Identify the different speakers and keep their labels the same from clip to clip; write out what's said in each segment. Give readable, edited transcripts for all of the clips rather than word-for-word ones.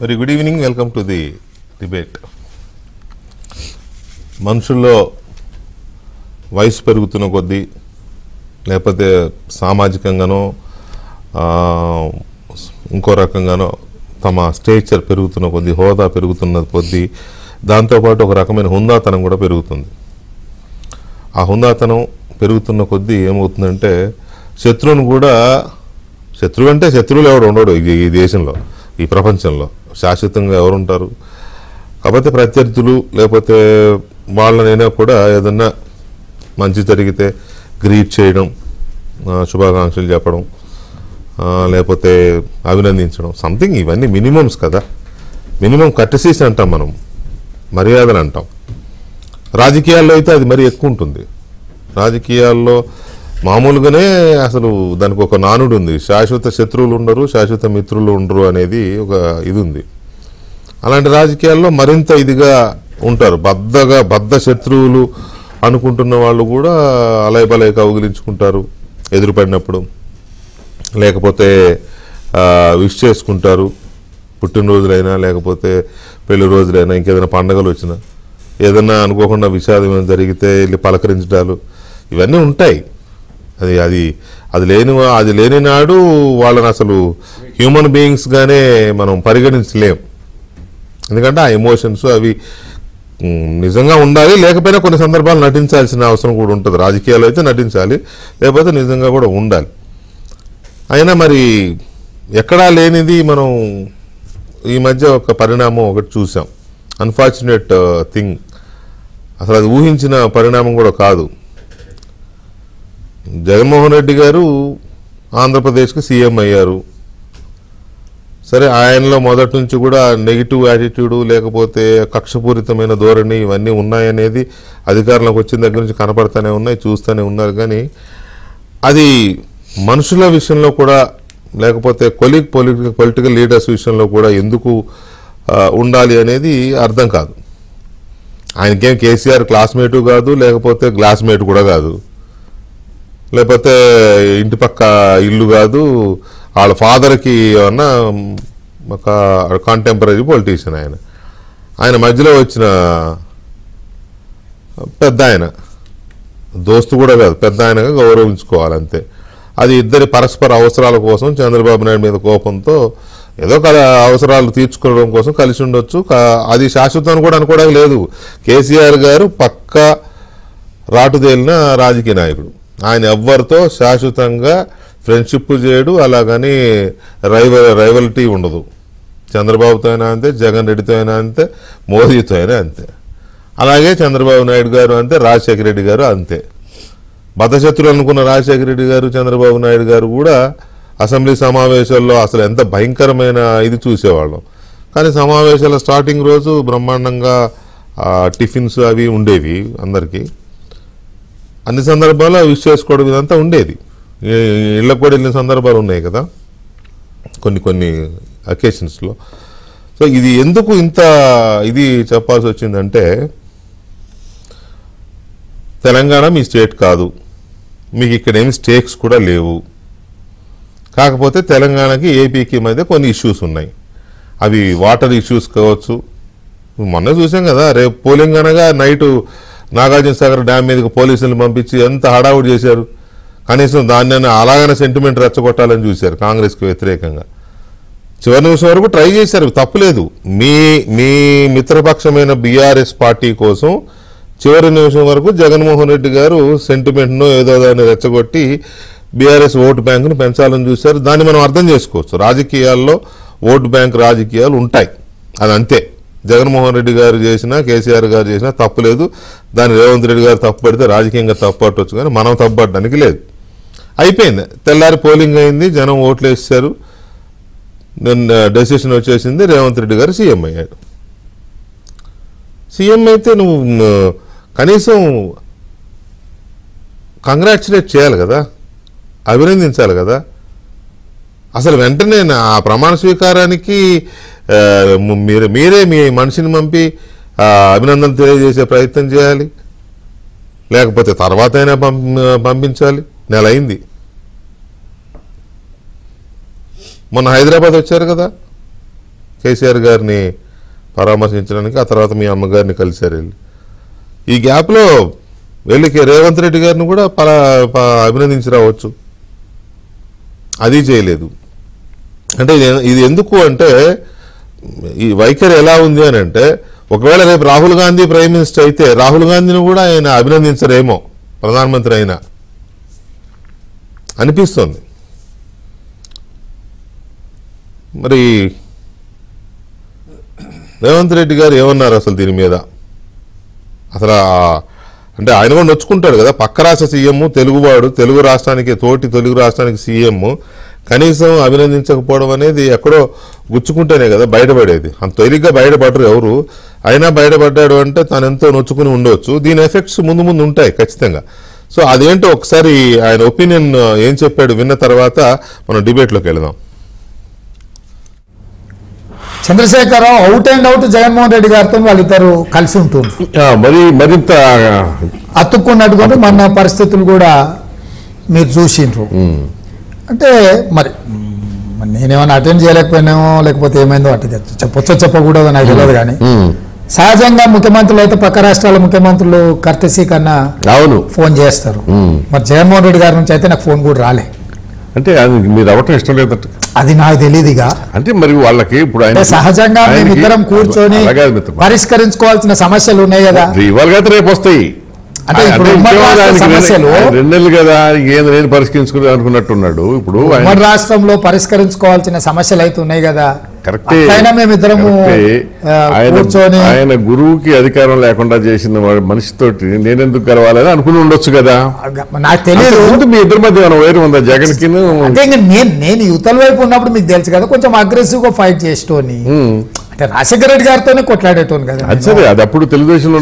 Speaker 1: Very good evening. Welcome to the debate. మనుషుల్లో వయసు పెరుగుతున్న కొద్దీ లేకపోతే సామాజికంగానో ఇంకో రకంగానో తమ స్టేచర్ పెరుగుతున్న కొద్దీ, హోదా పెరుగుతున్న కొద్దీ దాంతోపాటు ఒక రకమైన హుందాతనం కూడా పెరుగుతుంది. ఆ హుందాతనం పెరుగుతున్న కొద్దీ ఏమవుతుందంటే శత్రువును కూడా, శత్రువు అంటే శత్రువులు ఎవడు ఉండడు ఈ దేశంలో, ఈ ప్రపంచంలో శాశ్వతంగా ఎవరుంటారు. కాకపోతే ప్రత్యర్థులు లేకపోతే వాళ్ళనైనా కూడా ఏదన్నా మంచి జరిగితే గ్రీట్ చేయడం, శుభాకాంక్షలు చెప్పడం, లేకపోతే అభినందించడం, సంథింగ్. ఇవన్నీ మినిమమ్స్ కదా, మినిమం కర్టసీస్ అంటాం మనం, మర్యాదలు అంటాం. రాజకీయాల్లో అయితే అది మరీ ఎక్కువ ఉంటుంది. రాజకీయాల్లో మామూలుగానే అసలు దానికి ఒక నానుడు ఉంది, శాశ్వత శత్రువులు ఉండరు, శాశ్వత మిత్రులు ఉండరు అనేది ఒక ఇది ఉంది. అలాంటి రాజకీయాల్లో మరింత ఇదిగా ఉంటారు. బద్ధ శత్రువులు అనుకుంటున్న వాళ్ళు కూడా అలయబలయ కౌగిలించుకుంటారు ఎదురుపడినప్పుడు, లేకపోతే విష్ చేసుకుంటారు. పుట్టినరోజులైనా లేకపోతే పెళ్లి రోజులైనా ఇంకేదైనా పండగలు వచ్చినా ఏదైనా అనుకోకుండా విషాదం జరిగితే వెళ్ళి పలకరించడాలు ఇవన్నీ ఉంటాయి. అది లేని నాడు వాళ్ళని అసలు హ్యూమన్ బీయింగ్స్గానే మనం పరిగణించలేం. ఎందుకంటే ఆ ఎమోషన్స్ అవి నిజంగా ఉండాలి, లేకపోయినా కొన్ని సందర్భాలు నటించాల్సిన అవసరం కూడా ఉంటుంది. రాజకీయాల్లో అయితే నటించాలి, లేకపోతే నిజంగా కూడా ఉండాలి. అయినా మరి ఎక్కడా లేనిది మనం ఈ మధ్య ఒక పరిణామం ఒకటి చూసాం. అన్ఫార్చునేట్ థింగ్, అసలు అది ఊహించిన పరిణామం కూడా కాదు. జగన్మోహన్ రెడ్డి గారు ఆంధ్రప్రదేశ్కి సీఎం అయ్యారు. సరే, ఆయనలో మొదటి నుంచి కూడా నెగిటివ్ యాటిట్యూడు లేకపోతే కక్షపూరితమైన ధోరణి ఇవన్నీ ఉన్నాయనేది అధికారంలోకి వచ్చిన దగ్గర నుంచి కనపడతానే ఉన్నాయి, చూస్తూనే ఉన్నారు. కానీ అది మనుషుల విషయంలో కూడా లేకపోతే పొలిటికల్ లీడర్స్ విషయంలో కూడా ఎందుకు ఉండాలి అనేది అర్థం కాదు. ఆయనకేం కేసీఆర్ క్లాస్మేటు కాదు, లేకపోతే గ్లాస్మేట్ కూడా కాదు, లేకపోతే ఇంటి పక్క ఇల్లు కాదు, వాళ్ళ ఫాదర్కి ఏమన్నా ఒక కాంటెంపరీ పొలిటీషియన్. ఆయన మధ్యలో వచ్చిన పెద్ద ఆయన, దోస్తు కూడా కాదు, పెద్ద ఆయనగా గౌరవించుకోవాలంతే. అది ఇద్దరి పరస్పర అవసరాల కోసం చంద్రబాబు నాయుడు మీద కోపంతో ఏదో అవసరాలు తీర్చుకోవడం కోసం కలిసి ఉండొచ్చు. అది శాశ్వతం కూడా అనుకోవడానికి లేదు. కేసీఆర్ గారు పక్కా రాటుదేలిన రాజకీయ నాయకుడు. ఆయన ఎవ్వరితో శాశ్వతంగా ఫ్రెండ్షిప్ చేయడు, అలాగని రైవల్టీ ఉండదు. చంద్రబాబుతో అయినా అంతే, జగన్ రెడ్డితో అయినా అంతే, మోదీతో అయినా అంతే. అలాగే చంద్రబాబు నాయుడు గారు అంతే, రాజశేఖర రెడ్డి గారు అంతే. బద్ధశత్రులు అనుకున్న రాజశేఖర రెడ్డి గారు, చంద్రబాబు నాయుడు గారు కూడా అసెంబ్లీ సమావేశాల్లో అసలు ఎంత భయంకరమైన ఇది చూసేవాళ్ళం. కానీ సమావేశాల స్టార్టింగ్ రోజు బ్రహ్మాండంగా టిఫిన్స్ అవి ఉండేవి అందరికీ. అన్ని సందర్భాల్లో విష్ చేసుకోవడం ఇదంతా ఉండేది. ఇళ్ళకు కూడా వెళ్ళిన సందర్భాలు ఉన్నాయి కదా కొన్ని అకేషన్స్లో. సో ఇది ఎందుకు ఇంత ఇది చెప్పాల్సి వచ్చిందంటే, తెలంగాణ మీ స్టేట్ కాదు, మీకు ఇక్కడ ఏమి స్టేక్స్ కూడా లేవు. కాకపోతే తెలంగాణకి ఏపీకి మధ్య కొన్ని ఇష్యూస్ ఉన్నాయి. అవి వాటర్ ఇష్యూస్ కావచ్చు. మొన్న చూసాం కదా, రేపు పోలింగ్ అనగా నైటు నాగార్జున సాగర్ డ్యామ్ మీదకి పోలీసులను పంపించి ఎంత హడావుడి చేశారు. కనీసం దాన్ని అలాగనే సెంటిమెంట్ రెచ్చగొట్టాలని చూశారు కాంగ్రెస్కి వ్యతిరేకంగా. చివరి నిమిషం వరకు ట్రై చేశారు, తప్పులేదు. మీ మిత్రపక్షమైన బీఆర్ఎస్ పార్టీ కోసం చివరి నిమిషం వరకు జగన్మోహన్ రెడ్డి గారు సెంటిమెంట్ను ఏదో దాన్ని రెచ్చగొట్టి బీఆర్ఎస్ ఓటు బ్యాంకును పెంచాలని చూశారు. దాన్ని మనం అర్థం చేసుకోవచ్చు. రాజకీయాల్లో ఓటు బ్యాంక్ రాజకీయాలు ఉంటాయి, అది అంతే. జగన్మోహన్ రెడ్డి గారు చేసినా కేసీఆర్ గారు చేసినా తప్పులేదు. దాన్ని రేవంత్ రెడ్డి గారు తప్పు పడితే రాజకీయంగా తప్పు పట్టవచ్చు, కానీ మనం తప్పు పట్టడానికి లేదు. అయిపోయింది, తెల్లారి పోలింగ్ అయింది, జనం ఓట్లు వేసారు, డెసిషన్ వచ్చేసింది, రేవంత్ రెడ్డి గారు సీఎం అయ్యాడు. సీఎం అయితే నువ్వు కనీసం కంగ్రాచులేట్ చేయాలి కదా, అభినందించాలి కదా. అసలు వెంటనే ఆ ప్రమాణ స్వీకారానికి మీరే మీ మనిషిని పంపి అభినందనలు తెలియజేసే ప్రయత్నం చేయాలి, లేకపోతే తర్వాత అయినా పంపించాలి. నెల అయింది. మొన్న హైదరాబాద్ వచ్చారు కదా, కేసీఆర్ గారిని పరామర్శించడానికి, ఆ తర్వాత మీ అమ్మగారిని కలిశారు వెళ్ళి. ఈ గ్యాప్లో వెళ్ళి రేవంత్ రెడ్డి గారిని కూడా అభినందించి రావచ్చు, అది చేయలేదు. అంటే ఇది ఎందుకు అంటే ఈ వైఖరి ఎలా ఉంది అని అంటే, ఒకవేళ రేపు రాహుల్ గాంధీ ప్రైమ్ మినిస్టర్ అయితే రాహుల్ గాంధీని కూడా ఆయన అభినందించరేమో ప్రధానమంత్రి అయినా అనిపిస్తుంది. మరి రేవంత్ రెడ్డి గారు ఏమన్నారు అసలు దీని మీద? అసలు అంటే ఆయన కూడా నొచ్చుకుంటాడు కదా, పక్క రాష్ట్ర సీఎం, తెలుగువాడు, తెలుగు రాష్ట్రానికి సీఎం కనీసం అభినందించకపోవడం అనేది ఎక్కడో గుచ్చుకుంటేనే కదా బయటపడేది. అంత తేలిగ్గా బయటపడరు ఎవరు. అయినా బయటపడ్డాడు అంటే తను ఎంతో నొచ్చుకుని ఉండవచ్చు. దీని ఎఫెక్ట్స్ ముందు ఉంటాయి ఖచ్చితంగా. సో అదేంటో ఒకసారి ఆయన ఒపీనియన్ ఏం చెప్పాడు విన్న తర్వాత మనం డిబేట్లోకి వెళదాం.
Speaker 2: Chandrashekar Rao out and out Jaganmohan Reddy గారితో వాళ్ళిద్దరు కలిసి ఉంటుంది,
Speaker 3: మరింత
Speaker 2: అతుక్కున్నట్టుగా మన పరిస్థితులు కూడా మీరు చూసిండ్రు. అంటే మరి నేనేమైనా అటెండ్ చేయలేకపోయినామో లేకపోతే ఏమైందో అటు చెప్పకూడదు నాకు తెలియదు. కానీ సహజంగా ముఖ్యమంత్రులు అయితే పక్క రాష్ట్రాల ముఖ్యమంత్రులు కర్తెసీ కన్నా ఫోన్ చేస్తారు. మరి జగన్మోహన్ రెడ్డి గారి నుంచి అయితే నాకు ఫోన్ కూడా రాలే.
Speaker 3: అంటే మీరు అవ్వటం ఇష్టం లేదంటే
Speaker 2: అది నాకు తెలియదుగా.
Speaker 3: అంటే మరి వాళ్ళకి ఇప్పుడు
Speaker 2: సహజంగా మేమిద్దరం కూర్చొని పరిష్కరించుకోవాల్సిన సమస్యలు ఉన్నాయి కదా,
Speaker 3: ఇవాళ రేపు వస్తాయి.
Speaker 2: అంటే సమస్యలు
Speaker 3: 2 నెలలు కదా, నేను పరిష్కరించుకుని అనుకున్నట్టున్నాడు. ఇప్పుడు
Speaker 2: ఉమ్మడి రాష్ట్రంలో పరిష్కరించుకోవాల్సిన సమస్యలు అయితే ఉన్నాయి కదా. మేమిద్దరము కూర్చొని
Speaker 3: ఆయన గురువుకి అధికారం లేకుండా చేసిన మనిషితోటి నేనెందుకు గెలవాలని అనుకుని ఉండొచ్చు కదా.
Speaker 2: నాకు తెలియదు
Speaker 3: మీ ఇద్దరి మధ్య వేరు ఉందా జగన్ కి?
Speaker 2: అంటే నేను యువతల వైపు ఉన్నప్పుడు మీకు తెలుసు కదా, కొంచెం అగ్రెసివ్ గా ఫైట్ చేసేటోని. అంటే రాజశేఖర రెడ్డి గారితోనే కొట్లాడేటోని కదా.
Speaker 3: అది అప్పుడు తెలుగుదేశంలో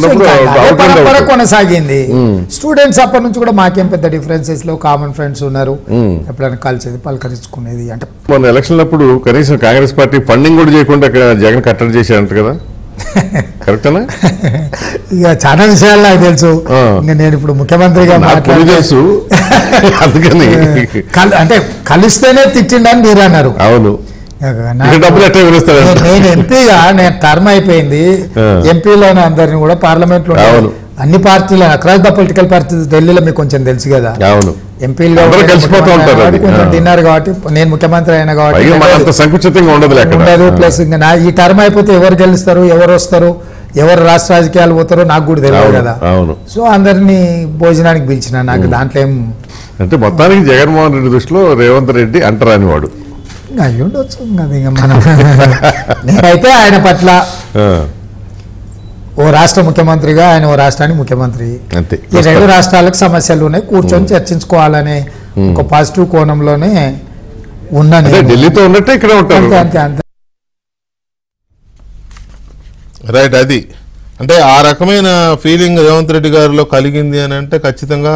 Speaker 2: కొనసాగింది. స్టూడెంట్స్ అప్పటి నుంచి కూడా మాకేం పెద్ద డిఫరెన్సెస్ లో కామన్ ఫ్రెండ్స్ ఉన్నారు, ఎప్పుడైనా కలిసేది పలకరించుకునేది. అంటే
Speaker 3: మన ఎలక్షన్ అప్పుడు కనీసం కాంగ్రెస్ పార్టీ ఫండింగ్ కూడా చేయకుండా జగన్ కట్టడి చేశారంట కదా, కరెక్టేనా?
Speaker 2: ఇక చాలా విషయాలు నాకు తెలుసు. నేను ఇప్పుడు ముఖ్యమంత్రిగా
Speaker 3: తెలుసు, అందుకని
Speaker 2: అంటే కలిస్తేనే తిట్టిండని మీరు అన్నారు.
Speaker 3: అవును,
Speaker 2: నేను ఎంపీగా నేను టర్మ్ అయిపోయింది. ఎంపీలోనే అందరినీ కూడా పార్లమెంట్ లో అన్ని పార్టీలు అక్రాస్ ద పొలిటికల్ పార్టీస్ ఢిల్లీలో మీకు కొంచెం తెలుసు కదా. ఎంపీలో కొంచెం తిన్నారు కాబట్టి నేను ముఖ్యమంత్రి అయినా కాబట్టి ఉండదు. ప్లస్ ఈ టర్మ్ అయిపోతే ఎవరు గెలుస్తారు, ఎవరు వస్తారు, ఎవరు రాష్ట్ర రాజకీయాలు పోతారో నాకు కూడా తెలియదు కదా. సో అందరినీ భోజనానికి పిలిచిన, నాకు దాంట్లో ఏం
Speaker 3: అంటే మొత్తానికి జగన్మోహన్ రెడ్డి దృష్టిలో రేవంత్ రెడ్డి అంటరాని వాడు
Speaker 2: అయ్యి ఉండొచ్చు. మనం నేనైతే ఆయన పట్ల ఓ రాష్ట్ర ముఖ్యమంత్రిగా, ఆయన ఓ రాష్ట్రానికి ముఖ్యమంత్రి, ఈ 2 రాష్ట్రాలకు సమస్యలు ఉన్నాయి, కూర్చొని చర్చించుకోవాలనే ఒక పాజిటివ్ కోణంలోనే ఉన్నాను.
Speaker 3: ఢిల్లీతో ఉన్నట్టే ఇక్కడ ఉంటారు.
Speaker 2: అంతే
Speaker 1: రైట్. అది అంటే ఆ రకమైన ఫీలింగ్ రేవంత్ రెడ్డి గారిలో కలిగింది అని అంటే ఖచ్చితంగా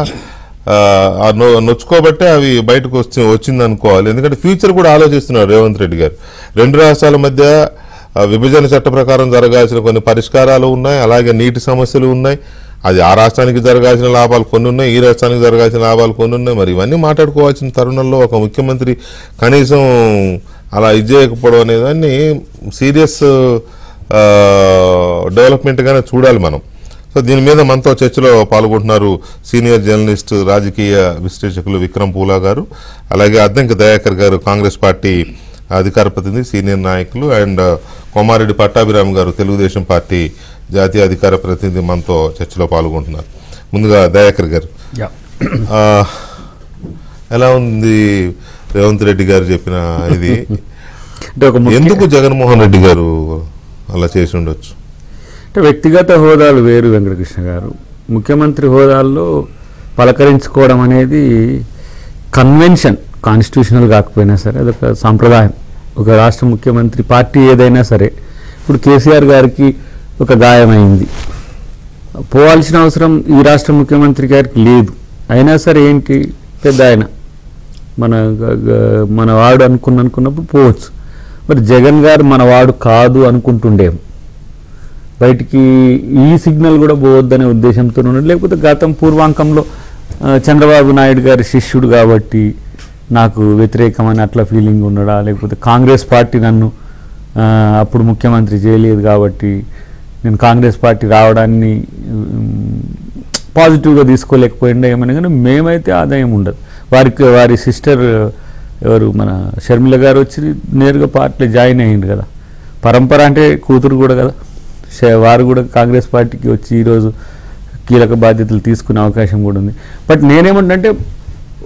Speaker 1: నొచ్చుకోబట్టే అవి బయటకు వచ్చింది అనుకోవాలి. ఎందుకంటే ఫ్యూచర్ కూడా ఆలోచిస్తున్నారు రేవంత్ రెడ్డి గారు. 2 రాష్ట్రాల మధ్య విభజన చట్ట ప్రకారం జరగాల్సిన కొన్ని పరిష్కారాలు ఉన్నాయి, అలాగే నీటి సమస్యలు ఉన్నాయి. అది ఆ రాష్ట్రానికి జరగాల్సిన లాభాలు కొన్ని ఉన్నాయి, ఈ రాష్ట్రానికి జరగాల్సిన లాభాలు కొన్ని ఉన్నాయి. మరి ఇవన్నీ మాట్లాడుకోవాల్సిన తరుణంలో ఒక ముఖ్యమంత్రి కనీసం అలా ఇది చేయకపోవడం అనేదాన్ని సీరియస్ డెవలప్మెంట్గానే చూడాలి మనం. సో దీని మీద మనతో చర్చలో పాల్గొంటున్నారు సీనియర్ జర్నలిస్ట్, రాజకీయ విశ్లేషకులు విక్రమ్ పూలా గారు, అలాగే అద్దంకి దయాకర్ గారు, కాంగ్రెస్ పార్టీ అధికార ప్రతినిధి, సీనియర్ నాయకులు, అండ్ కోమారెడ్డి పట్టాభిరామ్ గారు, తెలుగుదేశం పార్టీ జాతీయ అధికార ప్రతినిధి మనతో చర్చలో పాల్గొంటున్నారు. ముందుగా దయాకర్ గారు, ఎలా ఉంది రేవంత్ రెడ్డి గారు చెప్పిన ఇది? ఎందుకు జగన్మోహన్ రెడ్డి గారు అలా చేసి ఉండొచ్చు?
Speaker 4: అంటే వ్యక్తిగత హోదాలు వేరు వెంకటకృష్ణ గారు. ముఖ్యమంత్రి హోదాల్లో పలకరించుకోవడం అనేది కన్వెన్షన్, కాన్స్టిట్యూషనల్ కాకపోయినా సరే అదొక సాంప్రదాయం. ఒక రాష్ట్ర ముఖ్యమంత్రి పార్టీ ఏదైనా సరే, ఇప్పుడు కేసీఆర్ గారికి ఒక గాయమైంది, పోవాల్సిన అవసరం ఈ రాష్ట్ర ముఖ్యమంత్రి గారికి లేదు. అయినా సరే ఏంటి, పెద్ద ఆయన మన వాడు అనుకున్నప్పుడు పోవచ్చు. మరి జగన్ గారు మన వాడు కాదు అనుకుంటుండేమో, బయటికి ఈ సిగ్నల్ కూడా పోవద్దనే ఉద్దేశంతో ఉన్నాడు. లేకపోతే గతం పూర్వాంకంలో చంద్రబాబు నాయుడు గారి శిష్యుడు కాబట్టి నాకు వ్యతిరేకమని అట్లా ఫీలింగ్ ఉండడా, లేకపోతే కాంగ్రెస్ పార్టీ నన్ను అప్పుడు ముఖ్యమంత్రి చేయలేదు కాబట్టి నేను కాంగ్రెస్ పార్టీ రావడాన్ని పాజిటివ్గా తీసుకోలేకపోయిండే ఏమని, కానీ మేమైతే ఆదాయం ఉండదు. వారి సిస్టర్ ఎవరు మన షర్మిల గారు వచ్చి నేరుగా పార్టీలో జాయిన్ అయ్యింది కదా, పరంపర అంటే కూతురు కూడా కదా, వారు కూడా కాంగ్రెస్ పార్టీకి వచ్చి ఈరోజు కీలక బాధ్యతలు తీసుకునే అవకాశం కూడా ఉంది. బట్ నేనేమంటే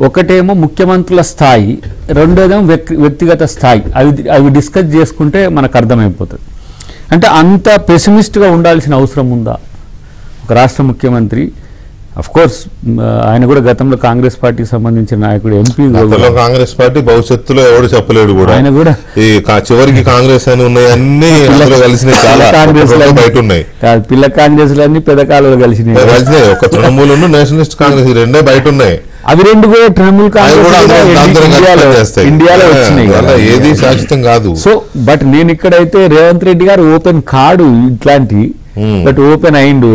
Speaker 4: ఒకటేమో ముఖ్యమంత్రుల స్థాయి, రెండోదేమో వ్యక్తిగత స్థాయి, అవి డిస్కస్ చేసుకుంటే మనకు అర్థమైపోతుంది. అంటే అంత పెసిమిస్ట్గా ఉండాల్సిన అవసరం ఉందా ఒక రాష్ట్ర ముఖ్యమంత్రి? అఫ్ కోర్స్ ఆయన కూడా గతంలో కాంగ్రెస్ పార్టీకి సంబంధించిన నాయకుడు, ఎంపీ.
Speaker 1: కాంగ్రెస్ పార్టీ భవిష్యత్తులో ఎవడు చెప్పలేడు కూడా. ఆయన కూడా చివరికి కాంగ్రెస్ అని ఉన్నాయన్నీ కలిసినాయి, చాలా కాంగ్రెస్ బయట ఉన్నాయి.
Speaker 4: పిల్ల కాంగ్రెస్ అన్ని పెద్ద కాలంలో కలిసినాయి.
Speaker 1: ఒక తృణమూలు రెండేషనలిస్ట్ కాంగ్రెస్ రెండే బయట ఉన్నాయి.
Speaker 4: అవి రెండు కూడా తృణమూల్ కాంగ్రెస్ ఇండియాలో వచ్చినాయి,
Speaker 1: ఏది శాశ్వతం కాదు.
Speaker 4: సో బట్ నేను ఇక్కడైతే రేవంత్ రెడ్డి గారు ఓపెన్ కాడు ఇట్లాంటి, బట్ ఓపెన్ అయిండు.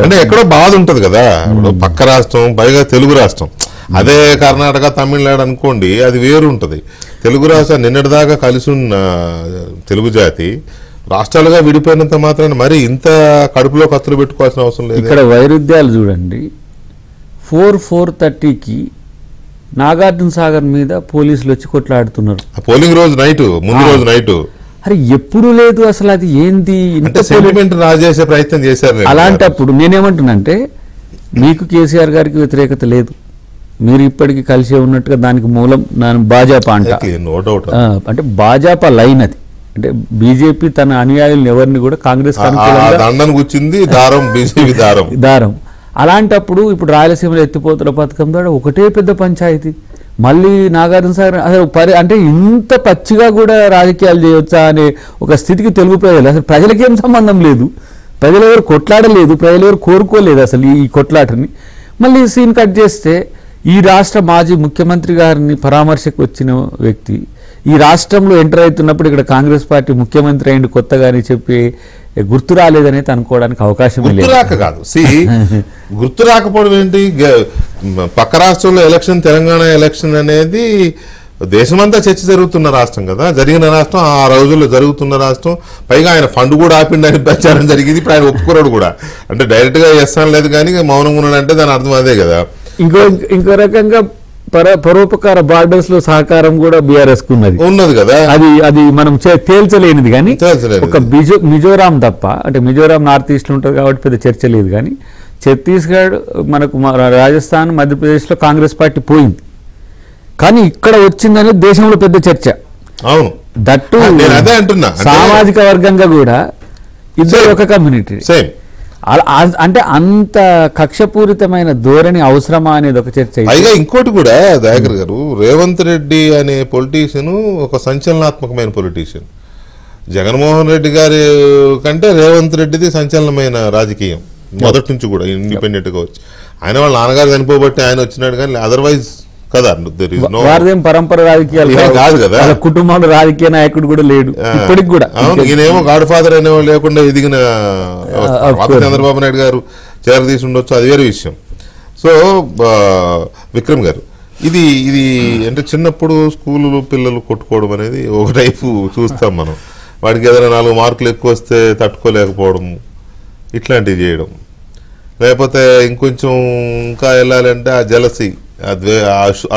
Speaker 1: అంటే ఎక్కడో బాధ ఉంటది కదా, పక్క రాష్ట్రం, పైగా తెలుగు రాష్ట్రం. అదే కర్ణాటక, తమిళనాడు అనుకోండి, అది వేరు ఉంటది. తెలుగు రాష్ట్రం నిన్నటిదాకా కలిసి ఉన్న తెలుగు జాతి రాష్ట్రాలుగా విడిపోయినంత మాత్రాన మరి ఇంత కడుపులో కత్తులు పెట్టుకోవాల్సిన అవసరం లేదు.
Speaker 4: ఇక్కడ వైరుధ్యాలు చూడండి. 4:30కి నాగార్జున సాగర్ మీద పోలీసులు వచ్చి కొట్లాడుతున్నారు.
Speaker 1: పోలింగ్ రోజు నైట్, ముందు రోజు నైట్.
Speaker 4: అరే ఎప్పుడు లేదు అసలు, అది ఏంది?
Speaker 1: సెంటిమెంట్ రాజేసే ప్రయత్నం చేశారు.
Speaker 4: అలాంటప్పుడు నేనేమంటున్నానంటే, మీకు కేసీఆర్ గారికి వ్యతిరేకత లేదు, మీరు ఇప్పటికీ కలిసే ఉన్నట్టుగా దానికి మూలం భాజపా అంట. అంటే భాజపా లైన్ అది. అంటే బీజేపీ తన అనుయాయులను ఎవరిని కూడా కాంగ్రెస్ దారం. అలాంటప్పుడు ఇప్పుడు రాయలసీమలో ఎత్తిపోతుల పథకం ద్వారా ఒకటే పెద్ద పంచాయతీ, మళ్ళీ నాగార్జున సాగర్ అసలు అంటే ఇంత పచ్చిగా కూడా రాజకీయాలు చేయొచ్చా అనే ఒక స్థితికి తెలుగు ప్రజలు, అసలు ప్రజలకేం సంబంధం లేదు, ప్రజలు ఎవరు కొట్లాడలేదు, ప్రజలు ఎవరు కోరుకోలేదు అసలు ఈ కొట్లాటని. మళ్ళీ సీన్ కట్ చేస్తే ఈ రాష్ట్ర మాజీ ముఖ్యమంత్రి గారిని పరామర్శకు వచ్చిన వ్యక్తి ఈ రాష్ట్రంలో ఎంటర్ అవుతున్నప్పుడు ఇక్కడ కాంగ్రెస్ పార్టీ ముఖ్యమంత్రి అయింది కొత్తగాని చెప్పి గుర్తు రాలేదని అనుకోవడానికి అవకాశం లేదు.
Speaker 1: కాదు గుర్తు రాకపోవడం ఏంటి? పక్క రాష్ట్రంలో ఎలక్షన్, తెలంగాణ ఎలక్షన్ అనేది దేశమంతా చర్చ జరుగుతున్న రాష్ట్రం కదా, జరిగిన రాష్ట్రం, ఆ రోజుల్లో జరుగుతున్న రాష్ట్రం. పైగా ఆయన ఫండ్ కూడా ఆపిండని ప్రచారం జరిగింది. ఇప్పుడు ఆయన ఒప్పుకోరాడు కూడా, అంటే డైరెక్ట్ గా చేస్తాను లేదు కానీ మౌనంగా ఉన్నాడంటే దాని అర్థం అదే కదా.
Speaker 4: ఇంకో రకంగా పరోపకార బార్డర్స్ లో సహకారం కూడా బీఆర్ఎస్ కు ఉన్నది
Speaker 1: కదా.
Speaker 4: అది మనం తేల్చలేనిది కానీ ఒక మిజోరాం తప్ప, అంటే మిజోరాం నార్త్ ఈస్ట్ లో ఉంటుంది కాబట్టి పెద్ద చర్చ లేదు. కానీ ఛత్తీస్గఢ్, మనకు రాజస్థాన్, మధ్యప్రదేశ్ లో కాంగ్రెస్ పార్టీ పోయింది, కానీ ఇక్కడ వచ్చిందనే దేశంలో పెద్ద చర్చ.
Speaker 1: అవును,
Speaker 4: దట్టు
Speaker 1: అదే అంటున్నా,
Speaker 4: సామాజిక వర్గంగా కూడా ఇద్దరు ఒక కమ్యూనిటీ. అంటే అంత కక్షపూరితమైన ధోరణి అవసరమా అనేది ఒక చర్చ.
Speaker 1: పైగా ఇంకోటి కూడా దయాకర్ గారు, రేవంత్ రెడ్డి అనే పొలిటీషియన్ ఒక సంచలనాత్మకమైన పొలిటీషియన్. జగన్మోహన్ రెడ్డి గారి కంటే రేవంత్ రెడ్డిది సంచలనమైన రాజకీయం మొదటి నుంచి కూడా, ఇండిపెండెంట్ గా వచ్చి. ఆయన వాళ్ళ నాన్నగారు చనిపోబట్టి ఆయన వచ్చినాడు కానీ అదర్వైజ్ కదా,
Speaker 4: వారిదేం పరంపర రాజకీయాలు
Speaker 1: కాదు కదా,
Speaker 4: కుటుంబంలో రాజకీయ నాయకుడు కూడా లేడు ఇప్పటికి కూడా.
Speaker 1: ఈయనేమో గాడ్ ఫాదర్ అనేవాళ్ళు లేకుండా ఎదిగిన చంద్రబాబు నాయుడు గారు చేరదీసి ఉండొచ్చు, అది వేరే విషయం. సో విక్రమ్ గారు, ఇది అంటే చిన్నప్పుడు స్కూలు పిల్లలు కొట్టుకోవడం అనేది ఒక టైపు చూస్తాం మనం. వాడికి ఏదైనా 4 మార్కులు ఎక్కువ వస్తే తట్టుకోలేకపోవడం, ఇట్లాంటివి చేయడం. లేకపోతే ఇంకొంచెం ఇంకా వెళ్ళాలంటే ఆ జలసి,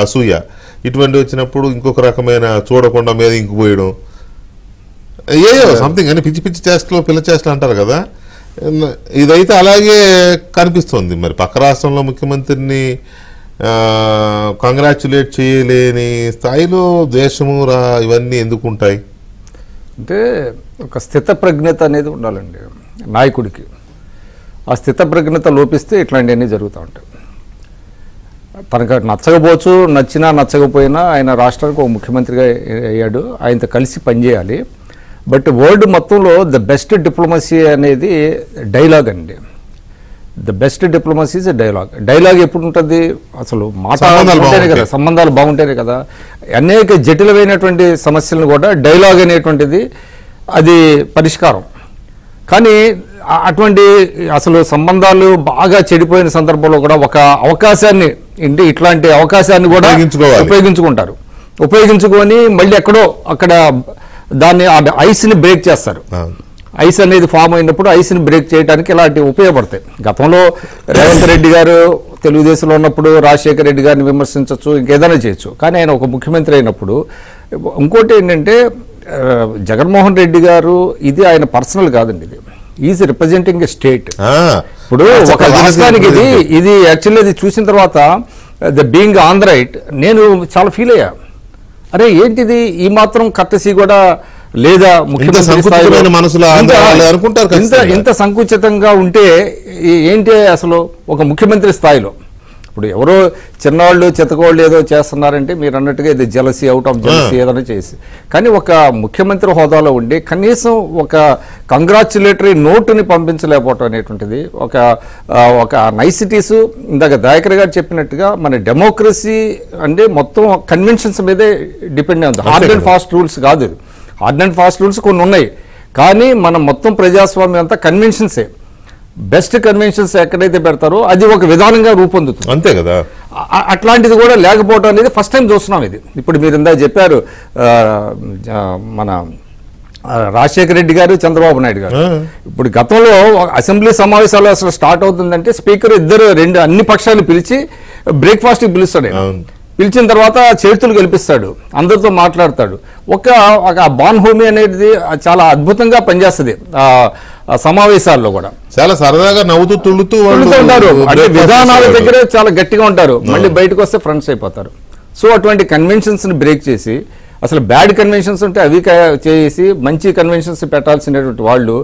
Speaker 1: అసూయ, ఇటువంటి వచ్చినప్పుడు ఇంకొక రకమైన చూడకుండా మీద ఇంకిపోయడం, ఏయో సంథింగ్ అని పిచ్చి పిచ్చి చేష్టలు, పిల్ల చేష్టలు అంటారు కదా. ఇదైతే అలాగే కనిపిస్తుంది. మరి పక్క రాష్ట్రంలో ముఖ్యమంత్రిని కంగ్రాచ్యులేట్ చేయలేని స్థాయిలో ద్వేషము ఇవన్నీ ఎందుకు ఉంటాయి?
Speaker 5: అంటే ఒక స్థితప్రజ్ఞత అనేది ఉండాలండి నాయకుడికి. ఆ స్థితప్రజ్ఞత లోపిస్తే ఇట్లాంటివన్నీ జరుగుతూ ఉంటాయి. తనకు నచ్చకపోవచ్చు, నచ్చినా నచ్చకపోయినా ఆయన రాష్ట్రానికి ఒక ముఖ్యమంత్రిగా అయ్యాడు, ఆయనతో కలిసి పనిచేయాలి. బట్ వరల్డ్ మొత్తంలో ద బెస్ట్ డిప్లొమసీ అనేది డైలాగ్ అండి. The best diplomacy is dialogue. Dialogue ఎప్పుడు ఉంటుంది? అసలు మాట్లాడాలంటేనే కదా, సంబంధాలు బాగుంటేనే కదా. అనేక జటిలమైనటువంటి సమస్యలను కూడా డైలాగ్ అనేటువంటిది అది పరిష్కారం. కానీ అటువంటి అసలు సంబంధాలు బాగా చెడిపోయిన సందర్భంలో కూడా ఒక అవకాశాన్ని, ఏంటి ఇట్లాంటి అవకాశాన్ని కూడా ఉపయోగించుకుంటారు. ఉపయోగించుకొని మళ్ళీ ఎక్కడో అక్కడ దాన్ని ఐస్ని బ్రేక్ చేస్తారు. ఐస్ అనేది ఫామ్ అయినప్పుడు ఐస్ని బ్రేక్ చేయడానికి ఇలాంటివి ఉపయోగపడతాయి. గతంలో రేవంత్ రెడ్డి గారు తెలుగుదేశంలో ఉన్నప్పుడు రాజశేఖర రెడ్డి గారిని విమర్శించవచ్చు, ఇంకేదైనా చేయొచ్చు. కానీ ఆయన ఒక ముఖ్యమంత్రి అయినప్పుడు ఇంకోటి ఏంటంటే జగన్మోహన్ రెడ్డి గారు ఇది ఆయన పర్సనల్ కాదండి, ఇది ఈజ్ రిప్రజెంటింగ్ ఎ స్టేట్. ఇప్పుడు ఒక రాష్ట్రానికి ఇది యాక్చువల్లీ ఇది చూసిన తర్వాత the being on the right నేను చాలా ఫీల్ అయ్యా. అరే ఏంటిది ఈ మాత్రం కర్టసీ కూడా లేదా, ఇంత సంకుచితంగా ఉంటే ఏంటి అసలు ఒక ముఖ్యమంత్రి స్థాయిలో. ఇప్పుడు ఎవరో చిన్నవాళ్ళు చితకోళ్ళు ఏదో చేస్తున్నారంటే మీరు అన్నట్టుగా ఇది జలసీ, అవుట్ ఆఫ్ జలసీ ఏదైనా చేసి, కానీ ఒక ముఖ్యమంత్రి హోదాలో ఉండి కనీసం ఒక కంగ్రాచ్యులేటరీ నోటుని పంపించలేకపోవటం అనేటువంటిది ఒక నైసిటీస్. ఇందాక దయాకర్ గారు చెప్పినట్టుగా మన డెమోక్రసీ అంటే మొత్తం కన్వెన్షన్స్ మీదే డిపెండ్ అయింది, హార్డ్ అండ్ ఫాస్ట్ రూల్స్ కాదు. హార్డ్ అండ్ ఫాస్ట్ రూల్స్ కొన్ని ఉన్నాయి, కానీ మనం మొత్తం ప్రజాస్వామ్యం అంతా కన్వెన్షన్సే. బెస్ట్ కన్వెన్షన్స్ ఎక్కడైతే పెడతారో అది ఒక విధానంగా రూపొందుతుంది, అంతే కదా. అట్లాంటిది కూడా లేకపోవడం అనేది ఫస్ట్ టైం చూస్తున్నాం. ఇది ఇప్పుడు మీరు ఇందాక చెప్పారు మన రాజశేఖర రెడ్డి గారు, చంద్రబాబు నాయుడు గారు. ఇప్పుడు గతంలో అసెంబ్లీ సమావేశాలు అసలు స్టార్ట్ అవుతుందంటే స్పీకర్ అన్ని పక్షాలు పిలిచి బ్రేక్ఫాస్ట్కి పిలుస్తాడు. పిలిచిన తర్వాత చేతులు గెలిపిస్తాడు, అందరితో మాట్లాడతాడు. ఒక బాన్ హోమీ అనేది చాలా అద్భుతంగా పనిచేస్తుంది సమావేశాల్లో కూడా. చాలా సరదాగా నవ్వుతూ తుళ్ళుతూ ఉంటారు, అంటే విధానాల దగ్గరే చాలా గట్టిగా ఉంటారు, మళ్ళీ బయటకు వస్తే ఫ్రెండ్స్ అయిపోతారు. సో అటువంటి కన్వెన్షన్స్ని బ్రేక్ చేసి అసలు బ్యాడ్ కన్వెన్షన్స్ ఉంటే అవి చేసి మంచి కన్వెన్షన్స్ పెట్టాల్సినటువంటి వాళ్ళు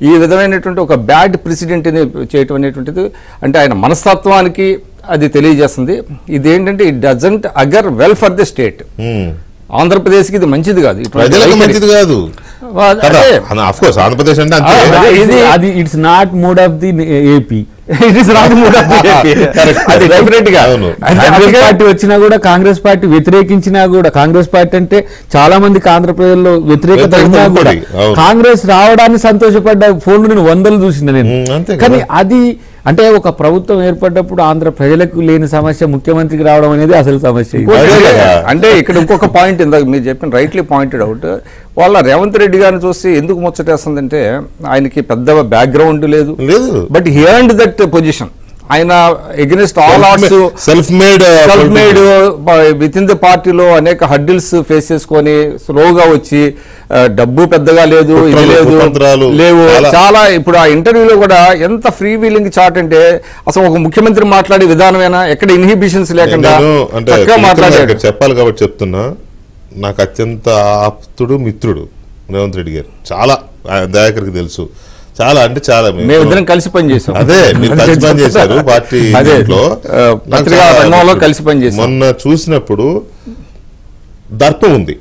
Speaker 5: ఈ విధమైనటువంటి ఒక బ్యాడ్ ప్రెసిడెంట్ని చేయటం అనేటువంటిది అంటే ఆయన మనస్తత్వానికి అది తెలియజేస్తుంది. ఇది ఏంటంటే it doesn't agar well for the state. ఆంధ్రప్రదేశ్కి ఇది మంచిది కాదు, మంచిది కాదు. ఆంధ్రప్రదేశ్ అంటే
Speaker 4: it's not mood of the AP. Party వచ్చినా కూడా కాంగ్రెస్ పార్టీ వ్యతిరేకించినా కూడా, కాంగ్రెస్ పార్టీ అంటే చాలా మందికి ఆంధ్రప్రదేశ్ లో వ్యతిరేకత ఉన్నా కూడా కాంగ్రెస్ రావడాన్ని సంతోషపడ్డ ఫోన్లు నేను వందలు చూసిన నేను. కానీ అది అంటే ఒక ప్రభుత్వం ఏర్పడ్డప్పుడు ఆంధ్ర ప్రజలకు లేని సమస్య ముఖ్యమంత్రికి రావడం అనేది అసలు సమస్య.
Speaker 5: అంటే ఇక్కడ ఇంకొక పాయింట్ ఇందాక మీరు చెప్పిన రైట్లీ పాయింటెడ్ అవుట్. వాళ్ళ రేవంత్ రెడ్డి గారిని చూసి ఎందుకు ముచ్చటేస్తుందంటే ఆయనకి పెద్ద బ్యాక్గ్రౌండ్ లేదు, but he earned that position. ఆయన against all odds self made with in the పార్టీలో అనేక హడ్డిల్స్ ఫేస్ చేసుకొని స్లోగా వచ్చి డబ్బు పెద్దగా లేదు, ఇది లేవు చాలా. ఇప్పుడు ఆ ఇంటర్వ్యూలో కూడా ఎంత ఫ్రీ వీలింగ్ చాట్ అంటే అసలు ఒక ముఖ్యమంత్రి మాట్లాడే విధానమేనా, ఎక్కడ ఇన్హిబిషన్స్ లేకుండా మాట్లాడారు.
Speaker 1: చెప్పాలి కాబట్టి చెప్తున్నా, నాకు అత్యంత ఆప్తుడు మిత్రుడు రేవంత్ రెడ్డి గారు. చాలా దయాకర్కి తెలుసు, చాలా అంటే చాలా.
Speaker 5: మేమిద్దరం కలిసి పనిచేసాం.
Speaker 1: అదే మీరు కలిసి పనిచేశారు పార్టీలో,
Speaker 5: కలిసి పనిచేసాం.
Speaker 1: మొన్న చూసినప్పుడు దర్పం ఉంది,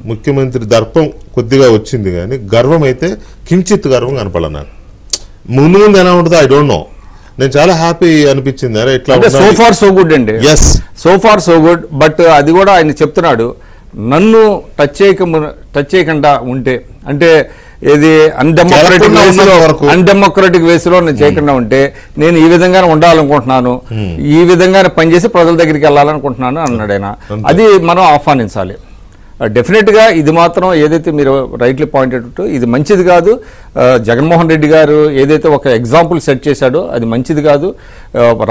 Speaker 1: ముఖ్యమంత్రి దర్పం కొద్దిగా వచ్చింది, కానీ గర్వం అయితే కించిత్ గర్వం కనపడ. నాకు ముందు ముందు ఎలా ఉంటుందో ఐ డోంట్ నో. నేను చాలా హ్యాపీ అనిపించింది. అరే ఇట్లా
Speaker 5: సో ఫార్ సో గుడ్ అండి. Yes, so far so good. But అది కూడా ఆయన చెప్తున్నాడు, నన్ను టచ్ చేయకుండా ఉంటే అంటే ఏది అన్డెమోక్రటిక్ వేస్లో నేను చేయకుండా ఉంటే నేను ఈ విధంగానే ఉండాలనుకుంటున్నాను, ఈ విధంగానే పనిచేసి ప్రజల దగ్గరికి వెళ్ళాలనుకుంటున్నాను అన్నాడు ఆయన. అది మనం ఆహ్వానించాలి డెఫినెట్గా. ఇది మాత్రం ఏదైతే మీరు రైట్లీ పాయింటెడ్ ఇది మంచిది కాదు. జగన్మోహన్ రెడ్డి గారు ఏదైతే ఒక ఎగ్జాంపుల్ సెట్ చేశాడో అది మంచిది కాదు.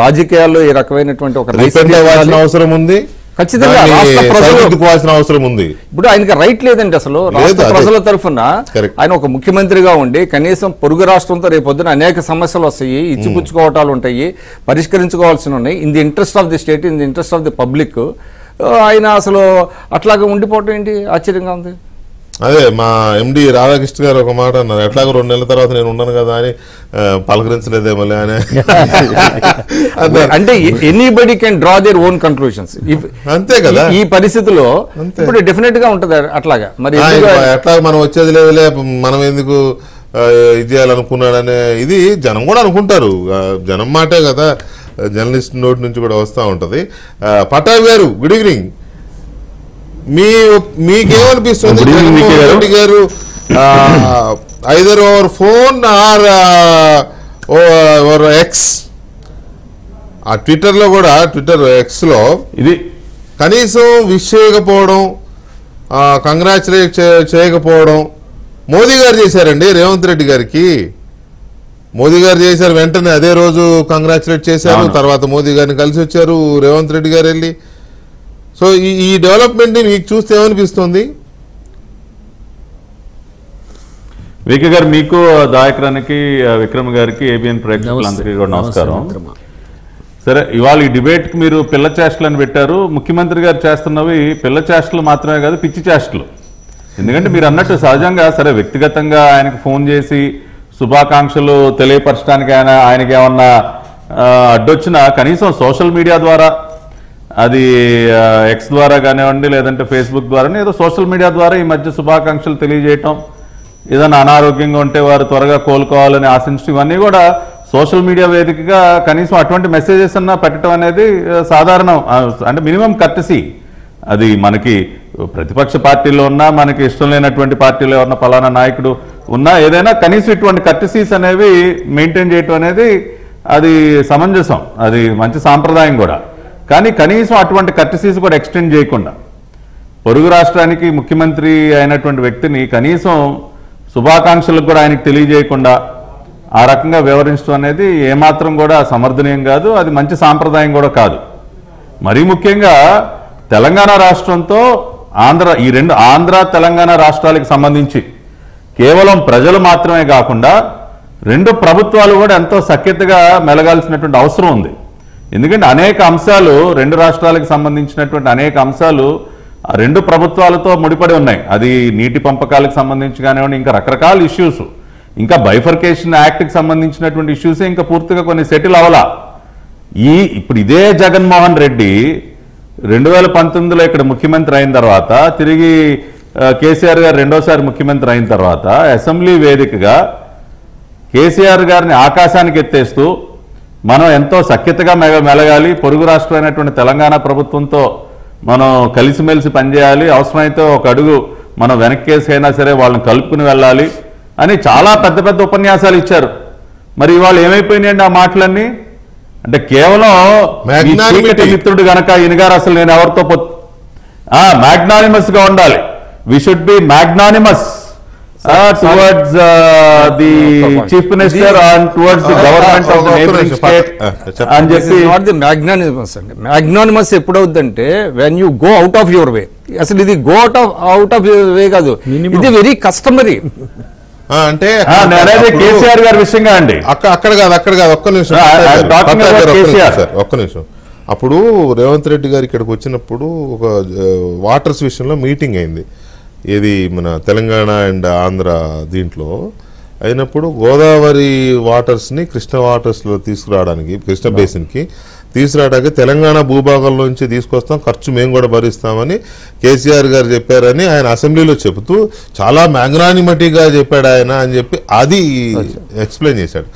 Speaker 5: రాజకీయాల్లో ఈ రకమైనటువంటి ఒక
Speaker 1: అవసరం ఉంది, ఖచ్చితంగా అవసరం ఉంది.
Speaker 5: ఇప్పుడు ఆయనకి రైట్ లేదండి అసలు. రాష్ట్ర ప్రజల తరఫున ఆయన ఒక ముఖ్యమంత్రిగా ఉండి కనీసం పొరుగు రాష్ట్రంతో రేపొద్దున అనేక సమస్యలు వస్తాయి, ఇచ్చిపుచ్చుకోవటాలు ఉంటాయి, పరిష్కరించుకోవాల్సి ఉన్నాయి. In the interest of the state, in the interest of the public. ఆయన అసలు అట్లాగా ఉండిపోవటం ఏంటి ఆశ్చర్యంగా ఉంది.
Speaker 1: అదే మా ఎండి రాధాకృష్ణ గారు ఒక మాట అన్నారు, ఎట్లాగో 2 నెలల తర్వాత నేను ఉన్నాను కదా అని పలకరించలేదేమో అని.
Speaker 5: అంటే anybody can draw their own conclusions. అంతే కదా ఈ పరిస్థితిలో. ఇప్పుడు డెఫినెట్ గా ఉంటది అట్లాగా. మరి
Speaker 1: ఎట్లా మనం వచ్చేది లేదులే, మనం ఎందుకు ఇది చేయాలనుకున్నాడనే ఇది జనం కూడా అనుకుంటారు. జనం మాటే కదా, జర్నలిస్ట్ నోటి నుంచి కూడా వస్తూ ఉంటది. పటాబ్ గారు గుడ్ ఈవినింగ్. మీకేమనిపిస్తుంది జగన్మోహన్ రెడ్డి గారు either over phone are X, ఆ ట్విట్టర్లో కూడా, ట్విట్టర్ ఎక్స్లో ఇది కనీసం విష్ చేయకపోవడం, కంగ్రాచులేట్ చేయకపోవడం మోదీ గారు చేశారండి. రేవంత్ రెడ్డి గారికి మోదీ గారు చేశారు, వెంటనే అదే రోజు కంగ్రాచులేట్ చేశారు. తర్వాత మోదీ గారిని కలిసి వచ్చారు రేవంత్ రెడ్డి గారు వెళ్ళి. సో ఈ డెవలప్మెంట్ ని మీకు చూస్తే ఏమనిపిస్తుంది?
Speaker 6: వికే గారు, మీకు దాయకరానికి విక్రమ్ గారికి ఏబిఎన్ ప్రేక్షకులందరికీ కూడా నమస్కారం. సరే, ఇవాళ ఈ డిబేట్ కి మీరు పిల్ల చేష్టలను పెట్టారు. ముఖ్యమంత్రి గారు చేస్తున్నవి పిల్ల చేష్టలు మాత్రమే కాదు, పిచ్చి చేష్టలు. ఎందుకంటే మీరు అన్నట్టు సహజంగా సరే వ్యక్తిగతంగా ఆయనకు ఫోన్ చేసి శుభాకాంక్షలు తెలియపరచడానికి ఆయనకి ఏమన్నా అడ్డొచ్చినా కనీసం సోషల్ మీడియా ద్వారా, అది ఎక్స్ ద్వారా కానివ్వండి లేదంటే ఫేస్బుక్ ద్వారా, ఏదో సోషల్ మీడియా ద్వారా ఈ మధ్య శుభాకాంక్షలు తెలియజేయటం, ఏదైనా అనారోగ్యంగా ఉంటే వారు త్వరగా కోలుకోవాలని ఆశించడం, ఇవన్నీ కూడా సోషల్ మీడియా వేదికగా కనీసం అటువంటి మెసేజెస్ అన్నా పెట్టడం అనేది సాధారణం, అంటే మినిమం కర్టసీ. అది మనకి ప్రతిపక్ష పార్టీలో ఉన్నా, మనకి ఇష్టం లేనటువంటి పార్టీలో ఉన్న పలానా నాయకుడు ఉన్నా, ఏదైనా కనీసం ఇటువంటి కర్టసీస్ అనేవి మెయింటైన్ చేయటం అనేది అది సమంజసం, అది మంచి సాంప్రదాయం కూడా. కానీ కనీసం అటువంటి కర్టసీస్ కూడా ఎక్స్టెండ్ చేయకుండా పొరుగు రాష్ట్రానికి ముఖ్యమంత్రి అయినటువంటి వ్యక్తిని కనీసం శుభాకాంక్షలకు కూడా ఆయనకు తెలియజేయకుండా ఆ రకంగా వివరించడం అనేది ఏమాత్రం కూడా సమర్థనీయం కాదు, అది మంచి సాంప్రదాయం కూడా కాదు. మరీ ముఖ్యంగా తెలంగాణ రాష్ట్రంతో ఈ రెండు ఆంధ్ర తెలంగాణ రాష్ట్రాలకు సంబంధించి కేవలం ప్రజలు మాత్రమే కాకుండా రెండు ప్రభుత్వాలు కూడా ఎంతో సఖ్యతగా మెలగాల్సినటువంటి అవసరం ఉంది. ఎందుకంటే అనేక అంశాలు, రెండు రాష్ట్రాలకు సంబంధించినటువంటి అనేక అంశాలు ఆ రెండు ప్రభుత్వాలతో ముడిపడి ఉన్నాయి. అది నీటి పంపకాలకు సంబంధించి కానివ్వండి, ఇంకా రకరకాల ఇష్యూస్, ఇంకా బైఫర్కేషన్ యాక్ట్కి సంబంధించినటువంటి ఇష్యూస్ ఇంకా పూర్తిగా కొన్ని సెటిల్ అవ్వాలా. ఇప్పుడు ఇదే జగన్మోహన్ రెడ్డి 2019లో ఇక్కడ ముఖ్యమంత్రి అయిన తర్వాత, తిరిగి కేసీఆర్ గారు రెండోసారి ముఖ్యమంత్రి అయిన తర్వాత అసెంబ్లీ వేదికగా కేసీఆర్ గారిని ఆకాశానికి ఎత్తేస్తూ మనం ఎంతో సఖ్యతగా మెలగాలి, పొరుగు రాష్ట్రమైనటువంటి తెలంగాణ ప్రభుత్వంతో మనం కలిసిమెలిసి పనిచేయాలి, అవసరమైతే ఒక అడుగు మనం వెనక్కేసైనా సరే వాళ్ళని కలుపుకుని వెళ్ళాలి అని చాలా పెద్ద పెద్ద ఉపన్యాసాలు ఇచ్చారు. మరి ఇవాళ ఏమైపోయినాయండి ఆ మాటలన్నీ? అంటే కేవలం మిత్రుడు గనక ఈయన గారు అసలు నేను ఎవరితో మ్యాగ్నానిమస్ గా ఉండాలి, we should be magnanimous towards the chief minister and towards the government of the neighboring state and just
Speaker 5: not the magnanimous అండి. magnanimous ఎప్పుడవుద్దంటే when you go out of your way. అసలు ఇది go out of your way కాదు, ఇది very customary.
Speaker 1: అంటే
Speaker 6: కేసీఆర్ గారి విషయంగా అండి,
Speaker 1: అక్కడ కాదు ఒక్క నిమిషం ఒక్క నిమిషం. అప్పుడు రేవంత్ రెడ్డి గారు ఇక్కడికి వచ్చినప్పుడు ఒక వాటర్స్ విషయంలో మీటింగ్ అయింది, ఇది మన తెలంగాణ అండ్ ఆంధ్ర దీంట్లో అయినప్పుడు గోదావరి వాటర్స్ని కృష్ణ వాటర్స్లో తీసుకురావడానికి, కృష్ణ బేసిన్కి తీసుకురావడానికి తెలంగాణ భూభాగంలోంచి తీసుకొస్తాం, ఖర్చు మేము కూడా భరిస్తామని కేసీఆర్ గారు చెప్పారని ఆయన అసెంబ్లీలో చెబుతూ చాలా మ్యాగ్నానిమటీగా చెప్పాడు ఆయన అని చెప్పి అది ఎక్స్ప్లెయిన్ చేశాడు.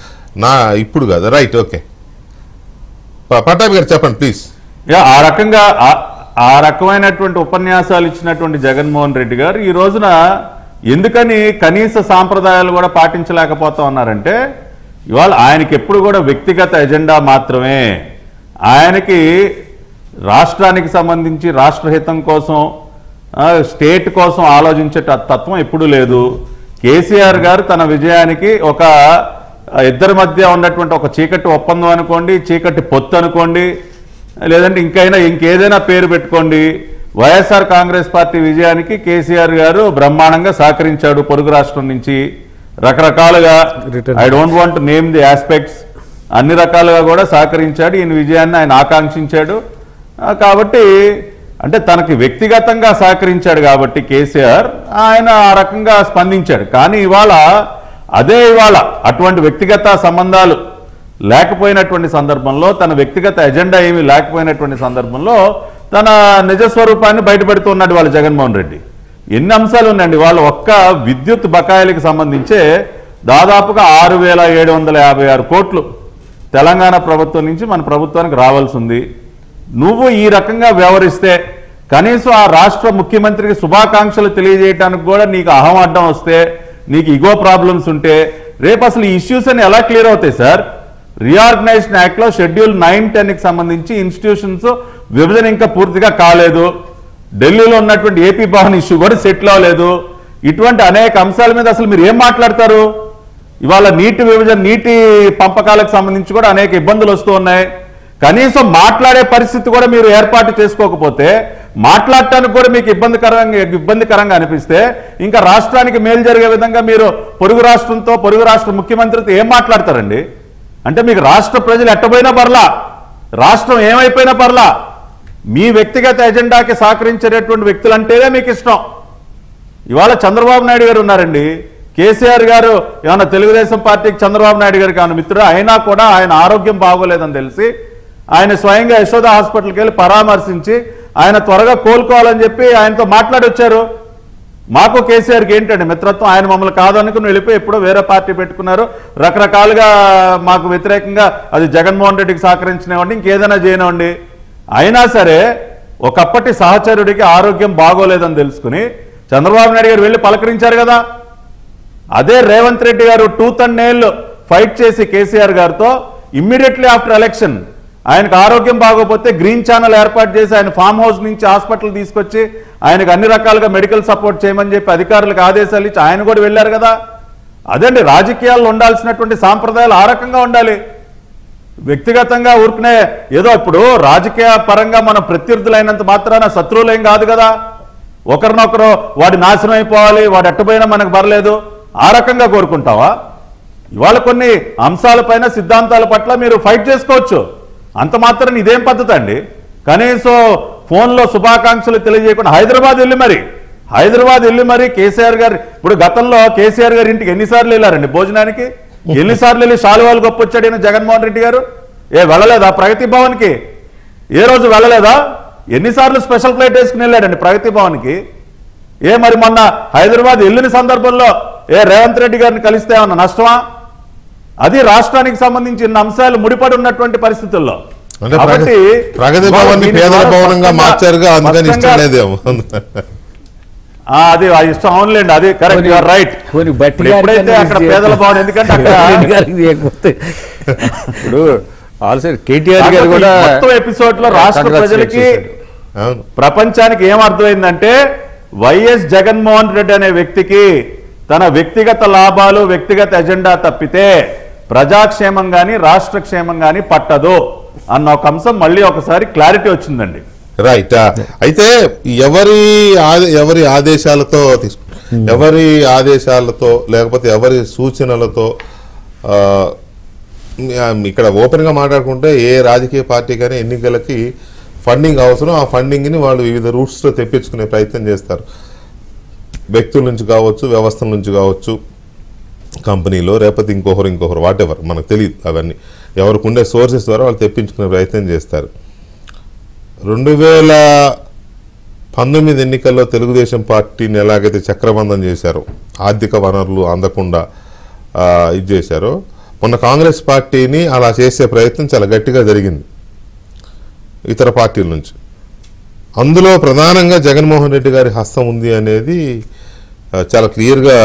Speaker 1: ఇప్పుడు కాదు, రైట్, ఓకే. పట్టాభి గారు చెప్పండి ప్లీజ్.
Speaker 6: ఆ రకమైనటువంటి ఉపన్యాసాలు ఇచ్చినటువంటి జగన్మోహన్ రెడ్డి గారు ఈ రోజున ఎందుకని కనీస సాంప్రదాయాలు కూడా పాటించలేకపోతా ఉన్నారంటే, ఇవాళ ఆయనకి ఎప్పుడు కూడా వ్యక్తిగత ఎజెండా మాత్రమే, ఆయనకి రాష్ట్రానికి సంబంధించి రాష్ట్రహితం కోసం స్టేట్ కోసం ఆలోచించే తత్వం ఎప్పుడూ లేదు. కేసీఆర్ గారు తన విజయానికి ఒక ఇద్దరి మధ్య ఉన్నటువంటి ఒక చీకటి ఒప్పందం అనుకోండి, చీకటి పొత్తు అనుకోండి, లేదంటే ఇంకేదైనా పేరు పెట్టుకోండి, వైఎస్ఆర్ కాంగ్రెస్ పార్టీ విజయానికి కేసీఆర్ గారు బ్రహ్మాండంగా సహకరించాడు. పొరుగు రాష్ట్రం నుంచి రకరకాలుగా, I don't want to name the aspects, అన్ని రకాలుగా కూడా సహకరించాడు. ఈయన విజయాన్ని ఆయన ఆకాంక్షించాడు. కాబట్టి అంటే తనకి వ్యక్తిగతంగా సహకరించాడు కాబట్టి కేసీఆర్ ఆయన ఆ రకంగా స్పందించాడు. కానీ ఇవాళ అటువంటి వ్యక్తిగత సంబంధాలు లేకపోయినటువంటి సందర్భంలో, తన వ్యక్తిగత ఎజెండా ఏమీ లేకపోయినటువంటి సందర్భంలో తన నిజస్వరూపాన్ని బయటపెడుతున్నాడు వాళ్ళ జగన్మోహన్ రెడ్డి. ఎన్ని అంశాలు ఉన్నాయండి. వాళ్ళు ఒక్క విద్యుత్ బకాయిలకు సంబంధించే దాదాపుగా 6,756 కోట్లు తెలంగాణ ప్రభుత్వం నుంచి మన ప్రభుత్వానికి రావాల్సి ఉంది. నువ్వు ఈ రకంగా వ్యవహరిస్తే కనీసం ఆ రాష్ట్ర ముఖ్యమంత్రికి శుభాకాంక్షలు తెలియజేయడానికి కూడా నీకు అహం అడ్డం వస్తే, నీకు ఇగో ప్రాబ్లమ్స్ ఉంటే రేపు అసలు ఈ ఇష్యూస్ అని ఎలా క్లియర్ అవుతాయి సార్? రీఆర్గనైజేషన్ యాక్ట్లో షెడ్యూల్ 9, 10కి సంబంధించి ఇన్స్టిట్యూషన్స్ విభజన ఇంకా పూర్తిగా కాలేదు. ఢిల్లీలో ఉన్నటువంటి ఏపీ భవన్ ఇష్యూ కూడా సెటిల్ అవ్వలేదు. ఇటువంటి అనేక అంశాల మీద అసలు మీరు ఏం మాట్లాడతారు? ఇవాళ నీటి విభజన, నీటి పంపకాలకు సంబంధించి కూడా అనేక ఇబ్బందులు వస్తూ ఉన్నాయి. కనీసం మాట్లాడే పరిస్థితి కూడా మీరు ఏర్పాటు చేసుకోకపోతే, మాట్లాడటానికి కూడా మీకు ఇబ్బందికరంగా అనిపిస్తే, ఇంకా రాష్ట్రానికి మేలు జరిగే విధంగా మీరు పొరుగు రాష్ట్రంతో, పొరుగు రాష్ట్ర ముఖ్యమంత్రితో ఏం మాట్లాడతారండి? అంటే మీకు రాష్ట్ర ప్రజలు ఎట్టపోయినా పర్లా, రాష్ట్రం ఏమైపోయినా పర్లా, మీ వ్యక్తిగత ఎజెండాకి సహకరించేటటువంటి వ్యక్తులంటేనే మీకు ఇష్టం. ఇవాళ చంద్రబాబు నాయుడు గారు ఉన్నారండి. కేసీఆర్ గారు ఏమన్నా తెలుగుదేశం పార్టీకి చంద్రబాబు నాయుడు గారికి ఏమన్నా మిత్రుడు, అయినా కూడా ఆయన ఆరోగ్యం బాగోలేదని తెలిసి ఆయన స్వయంగా యశోద హాస్పిటల్కి వెళ్ళి పరామర్శించి ఆయన త్వరగా కోలుకోవాలని చెప్పి ఆయనతో మాట్లాడొచ్చారు. మాకు కేసీఆర్కి ఏంటండి మిత్రత్వం? ఆయన మమ్మల్ని కాదనుకుని వెళ్ళిపోయి ఎప్పుడో వేరే పార్టీ పెట్టుకున్నారు. రకరకాలుగా మాకు వ్యతిరేకంగా అది జగన్మోహన్ రెడ్డికి సహకరించినవ్వండి, ఇంకేదైనా చేయనివ్వండి. అయినా సరే ఒకప్పటి సహచరుడికి ఆరోగ్యం బాగోలేదని తెలుసుకుని చంద్రబాబు నాయుడు గారు వెళ్ళి పలకరించారు కదా. అదే రేవంత్ రెడ్డి గారు టూత్ అండ్ నెయిల్ ఫైట్ చేసి కేసీఆర్ గారితో ఇమ్మీడియట్లీ ఆఫ్టర్ ఎలక్షన్ ఆయనకు ఆరోగ్యం బాగోపోతే గ్రీన్ ఛానల్ ఏర్పాటు చేసి ఆయన ఫామ్ హౌస్ నుంచి హాస్పిటల్ తీసుకొచ్చి ఆయనకు అన్ని రకాలుగా మెడికల్ సపోర్ట్ చేయమని చెప్పి అధికారులకు ఆదేశాలు ఇచ్చి ఆయన కూడా వెళ్ళారు కదా. అదండి రాజకీయాల్లో ఉండాల్సినటువంటి సాంప్రదాయాలు ఆ రకంగా ఉండాలి. వ్యక్తిగతంగా ఊరుకునే ఏదో ఇప్పుడు రాజకీయ పరంగా మనం ప్రత్యర్థులైనంత మాత్రాన శత్రువులేం కాదు కదా. ఒకరినొకరు వాడి నాశనం అయిపోవాలి, వాడు ఎట్టపోయినా మనకు పర్లేదు ఆ రకంగా కోరుకుంటావా? ఇవాళ కొన్ని అంశాలపైన సిద్ధాంతాల పట్ల మీరు ఫైట్ చేసుకోవచ్చు, అంత మాత్రం ఇదేం పద్ధతి అండి? కనీసం ఫోన్లో శుభాకాంక్షలు తెలియజేయకుండా హైదరాబాద్ వెళ్ళి మరి కేసీఆర్ గారు, ఇప్పుడు గతంలో కేసీఆర్ గారి ఇంటికి ఎన్నిసార్లు వెళ్ళారండి భోజనానికి? ఎన్నిసార్లు వెళ్ళి శాలువాలు గొప్పొచ్చాడు జగన్మోహన్ రెడ్డి గారు? వెళ్ళలేదా ప్రగతి భవన్కి? ఏ రోజు వెళ్ళలేదా? ఎన్నిసార్లు స్పెషల్ ఫ్లైట్ వేసుకుని వెళ్ళాడండి ప్రగతి భవన్కి? మరి మొన్న హైదరాబాద్ వెళ్ళిన సందర్భంలో రేవంత్ రెడ్డి గారిని కలిస్తే ఏమన్నా నష్టమా? అది రాష్ట్రానికి సంబంధించిన అంశాలు ముడిపడి ఉన్నటువంటి పరిస్థితుల్లో.
Speaker 1: కాబట్టి ప్రగతి భవన్ పేదల భవనంగా మార్చారుగా, అందుకని ఇష్టం లేదేమో.
Speaker 6: అది ఇష్టం, అవునులేండి, అది కరెక్ట్, రైట్. ఎప్పుడైతే అక్కడ పేదల భవన్, ఎందుకంటే
Speaker 5: ఇప్పుడు ఆల్సైడ్ కేటీఆర్ గారు కూడా
Speaker 6: మొత్తం ఎపిసోడ్ లో రాష్ట్ర ప్రజలకి, ప్రపంచానికి ఏం అర్థమైందంటే వైఎస్ జగన్మోహన్ రెడ్డి అనే వ్యక్తికి తన వ్యక్తిగత లాభాలు, వ్యక్తిగత ఎజెండా తప్పితే ప్రజాక్షేమం గాని రాష్ట్ర క్షేమం గాని పట్టదు అన్న ఒక అంశం మళ్ళీ ఒకసారి క్లారిటీ వచ్చిందండి.
Speaker 1: రైట్. అయితే ఎవరి ఆదేశాలతో ఎవరి ఆదేశాలతో లేకపోతే ఎవరి సూచనలతో, ఇక్కడ ఓపెన్గా మాట్లాడుకుంటే ఏ రాజకీయ పార్టీ కానీ ఎన్నికలకి ఫండింగ్ అవసరం, ఆ ఫండింగ్ని వాళ్ళు వివిధ రూట్స్లో తెప్పించుకునే ప్రయత్నం చేస్తారు. వ్యక్తుల నుంచి కావచ్చు, వ్యవస్థల నుంచి కావచ్చు, కంపెనీలో లేకపోతే ఇంకొకరు వాటెవర్ మనకు తెలియదు. అవన్నీ ఎవరికి ఉండే సోర్సెస్ ద్వారా వాళ్ళు తెప్పించుకునే ప్రయత్నం చేస్తారు. 2019 ఎన్నికల్లో తెలుగుదేశం పార్టీని ఎలాగైతే చక్రబంధం చేశారో, ఆర్థిక వనరులు అందకుండా ఇది చేశారో, మొన్న కాంగ్రెస్ పార్టీని అలా చేసే ప్రయత్నం చాలా గట్టిగా జరిగింది ఇతర పార్టీల నుంచి. అందులో ప్రధానంగా జగన్మోహన్ రెడ్డి గారి హస్తం ఉంది అనేది చాలా క్లియర్గా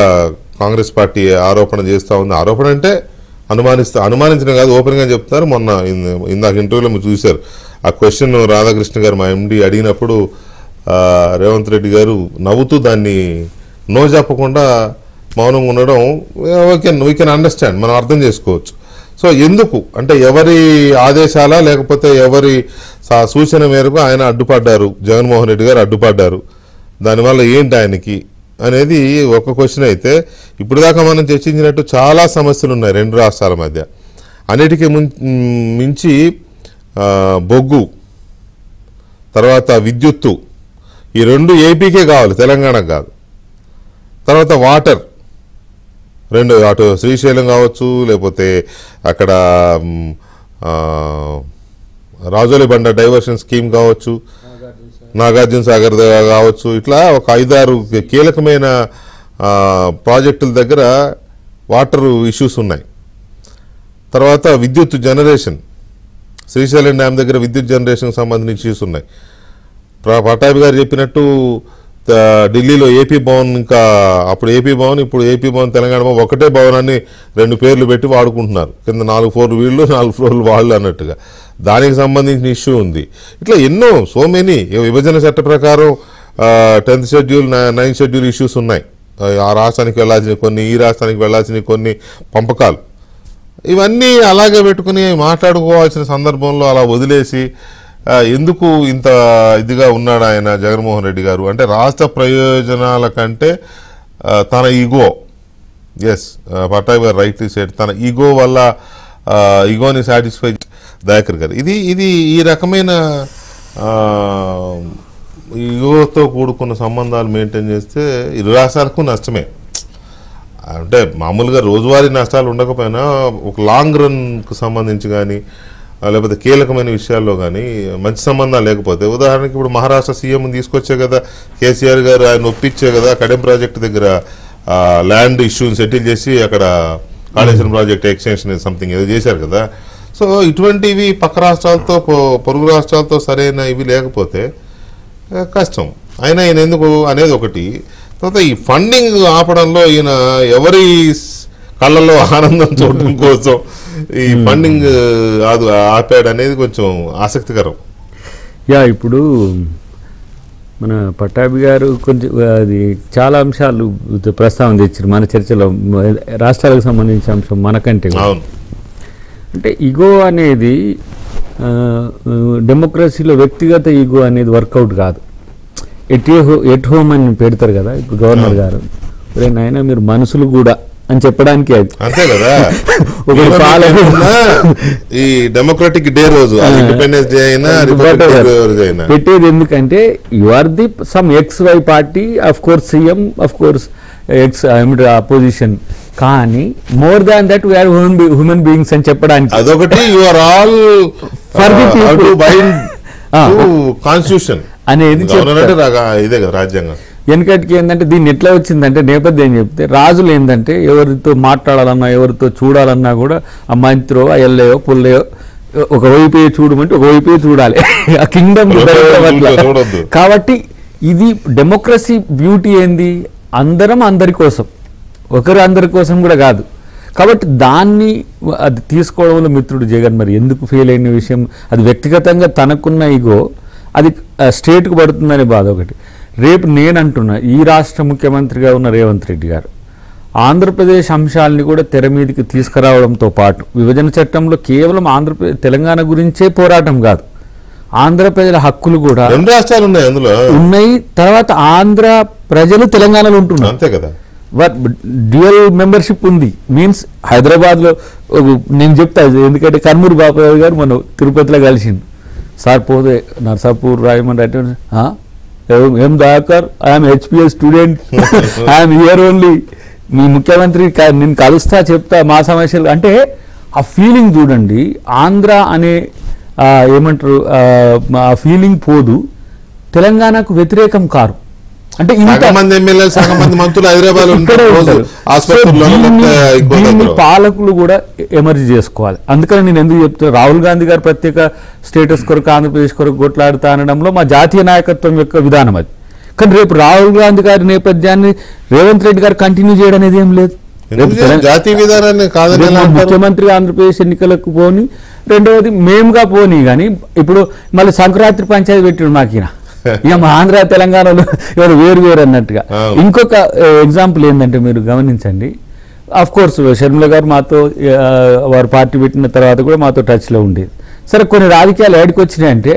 Speaker 1: కాంగ్రెస్ పార్టీ ఆరోపణ చేస్తూ ఉంది. ఆరోపణ అంటే అనుమానించడం కాదు, ఓపెన్గా చెప్తున్నారు. మొన్న ఇందాక ఇంటర్వ్యూలో మీరు చూశారు ఆ క్వశ్చన్ రాధాకృష్ణ గారు మా ఎండి అడిగినప్పుడు రేవంత్ రెడ్డి గారు నవ్వుతూ దాన్ని నో చెప్పకుండా మౌనంగా ఉండడం వీ కెన్ అండర్స్టాండ్, మనం అర్థం చేసుకోవచ్చు. సో ఎందుకు అంటే ఎవరి ఆదేశాల లేకపోతే ఎవరి సూచన మేరకు ఆయన అడ్డుపడ్డారు, జగన్మోహన్ రెడ్డి గారు అడ్డుపడ్డారు, దానివల్ల ఏంటి ఆయనకి అనేది ఒక క్వశ్చన్. అయితే ఇప్పుడు దాకా మనం చర్చించినట్టు చాలా సమస్యలు ఉన్నాయి రెండు రాష్ట్రాల మధ్య. అన్నిటికీ మించి బొగ్గు, తర్వాత విద్యుత్తు, ఈ రెండు ఏపీకే కావాలి, తెలంగాణకు కాదు. తర్వాత వాటర్, రెండు, అటు శ్రీశైలం కావచ్చు, లేకపోతే అక్కడ రాజోలి బండ డైవర్షన్ స్కీమ్ కావచ్చు, నాగార్జున సాగర్ కావచ్చు, ఇట్లా ఒక 5-6 కీలకమైన ప్రాజెక్టుల దగ్గర వాటర్ ఇష్యూస్ ఉన్నాయి. తర్వాత విద్యుత్ జనరేషన్, శ్రీశైలం డ్యామ్ దగ్గర విద్యుత్ జనరేషన్కి సంబంధించిన ఇష్యూస్ ఉన్నాయి. పటాభి గారు చెప్పినట్టు ఢిల్లీలో ఏపీ భవన్, ఇంకా అప్పుడు ఏపీ భవన్, ఇప్పుడు ఏపీ భవన్, తెలంగాణ భవన్ ఒకటే భవనాన్ని 2 పేర్లు పెట్టి వాడుకుంటున్నారు. కింద 4 ఫ్లోర్లు వీళ్ళు, 4 ఫ్లోర్లు వాళ్ళు అన్నట్టుగా దానికి సంబంధించిన ఇష్యూ ఉంది. ఇట్లా ఎన్నో మెనీ విభజన చట్ట ప్రకారం 10th schedule 9th schedule issues ఉన్నాయి. ఆ రాష్ట్రానికి వెళ్ళాల్సిన కొన్ని, ఈ రాష్ట్రానికి వెళ్ళాల్సిన కొన్ని పంపకాలు, ఇవన్నీ అలాగే పెట్టుకుని మాట్లాడుకోవాల్సిన సందర్భంలో అలా వదిలేసి ఎందుకు ఇంత ఇదిగా ఉన్నాడు ఆయన జగన్మోహన్ రెడ్డి గారు అంటే రాష్ట్ర ప్రయోజనాల కంటే తన ఈగో, ఎస్ పట్టాభి గారు రైట్లీ సెడ్, తన ఈగో వల్ల ఈగోని సాటిస్ఫై దయాకర్ గారు ఇది ఈ రకమైన ఈగోతో కూడుకున్న సంబంధాలు మెయింటైన్ చేస్తే ఇరు రాష్ట్రాలకు నష్టమే. అంటే మామూలుగా రోజువారీ నష్టాలు ఉండకపోయినా ఒక లాంగ్ రన్కు సంబంధించి కానీ లేకపోతే కీలకమైన విషయాల్లో కానీ మంచి సంబంధాలు లేకపోతే, ఉదాహరణకి ఇప్పుడు మహారాష్ట్ర సీఎం తీసుకొచ్చే కదా కేసీఆర్ గారు, ఆయన ఒప్పించే కదా కడెం ప్రాజెక్ట్ దగ్గర ల్యాండ్ ఇష్యూని సెటిల్ చేసి అక్కడ కాళేశ్వరం ప్రాజెక్ట్ ఎక్స్టెన్షన్ సంథింగ్ ఏదో చేశారు కదా. సో ఇటువంటివి పక్క రాష్ట్రాలతో పొరుగు రాష్ట్రాలతో సరైన ఇవి లేకపోతే కష్టం. అయినా ఈయన ఎందుకు అనేది ఒకటి. తర్వాత ఈ ఫండింగ్ ఆపడంలో ఈయన ఎవరి కళ్ళల్లో ఆనందం చూడడం కోసం ఈ ఫండింగ్ ఆపాడు అనేది కొంచెం ఆసక్తికరం.
Speaker 4: ఇప్పుడు మన పట్టాభి గారు కొంచెం అది చాలా అంశాలు ప్రస్తావన తెచ్చారు మన చర్చలో, రాష్ట్రాలకు సంబంధించిన అంశం మనకంటే. అంటే ఈగో అనేది డెమోక్రసీలో వ్యక్తిగత ఈగో అనేది వర్కౌట్ కాదు. ఎట్ హోమ్ అని పెడతారు కదా ఇప్పుడు గవర్నర్ గారు, నాయన మీరు మనుషులు కూడా అని చెప్పడానికి అది
Speaker 1: అంతే కదా. ఈ డెమోక్రటిక్ డే రోజు ఇండిపెండెన్స్ డే అయినా
Speaker 4: పెట్టేది ఎందుకంటే you are the some XY party, of course CM, of course opposition, కానీ more than that we are human beings అని చెప్పడానికి
Speaker 1: అదొకటి. You are all for the people constitution అనేది ఇదే కదా రాజ్యాంగం.
Speaker 4: వెనకటికి ఏంటంటే దీన్ని ఎట్లా వచ్చిందంటే నేపథ్యం చెప్తే, రాజులు ఏంటంటే ఎవరితో మాట్లాడాలన్నా ఎవరితో చూడాలన్నా కూడా ఆ మంత్రో ఆ ఎల్లయో పుల్లయో ఒకవైపే చూడమంటే ఒకవైపే చూడాలి, ఆ కింగ్డమ్. కాబట్టి ఇది డెమోక్రసీ బ్యూటీ ఏంది, అందరం అందరి కోసం, ఒకరు అందరి కోసం కూడా కాదు. కాబట్టి దాన్ని అది తీసుకోవడంలో మిత్రుడు జగన్ మరి ఎందుకు ఫెయిల్ అయిన విషయం, అది వ్యక్తిగతంగా తనకున్న ఈగో అది స్టేట్కు పడుతుందనే బాధ ఒకటి. రేపు నేనంటున్నా, ఈ రాష్ట్ర ముఖ్యమంత్రిగా ఉన్న రేవంత్ రెడ్డి గారు ఆంధ్రప్రదేశ్ అంశాలని కూడా తెర మీదకి తీసుకురావడంతో పాటు, విభజన చట్టంలో కేవలం ఆంధ్రప్రదేశ్ తెలంగాణ గురించే పోరాటం కాదు, ఆంధ్ర ప్రజల హక్కులు కూడా
Speaker 1: రాష్ట్రాలు ఉన్నాయి అందులో
Speaker 4: ఉన్నాయి. తర్వాత ఆంధ్ర ప్రజలు తెలంగాణలో ఉంటున్నారు
Speaker 1: అంతే కదా,
Speaker 4: డ్యూయల్ మెంబర్షిప్ ఉంది. మీన్స్ హైదరాబాద్లో నేను చెప్తా, ఎందుకంటే కర్మూరి బాపరాజు గారు మనం తిరుపతిలో కలిసిండు, సార్ పోతే నర్సాపూర్ రాయమండ్రి ఏం దాకర్, I'm HPS student, I'm here only, మీ ముఖ్యమంత్రి నేను కలుస్తా చెప్తా మా సమస్యలు అంటే ఆ ఫీలింగ్ చూడండి. ఆంధ్ర అనే ఏమంటారు ఆ ఫీలింగ్ పోదు, తెలంగాణకు వ్యతిరేకం కారు. అంటే పాలకులు కూడా ఎమర్జీ చేసుకోవాలి. అందుకని నేను ఎందుకు చెప్తున్నా, రాహుల్ గాంధీ గారు ప్రత్యేక స్టేటస్ కొరకు ఆంధ్రప్రదేశ్ కొరకు కొట్లాడుతా అనడంలో మా జాతీయ నాయకత్వం యొక్క విధానం అది. కానీ రేపు రాహుల్ గాంధీ గారి నేపథ్యాన్ని రేవంత్ రెడ్డి గారు కంటిన్యూ చేయడం అనేది ఏం లేదు.
Speaker 1: జాతీయ విధానాన్ని
Speaker 4: ముఖ్యమంత్రి ఆంధ్రప్రదేశ్ ఎన్నికలకు పోని, రెండవది మేముగా పోనీ, కానీ ఇప్పుడు మళ్ళీ సంక్రాంతి పంచాయతీ పెట్టాడు మాకిన, ఇక మా ఆంధ్ర తెలంగాణలో ఎవరు వేరు వేరు అన్నట్టుగా. ఇంకొక ఎగ్జాంపుల్ ఏంటంటే మీరు గమనించండి, అఫ్ కోర్స్ షర్మిల గారు మాతో వారు పార్టీ పెట్టిన తర్వాత కూడా మాతో టచ్లో ఉండేది. సరే కొన్ని రాజకీయాలు ఏడికి వచ్చినాయంటే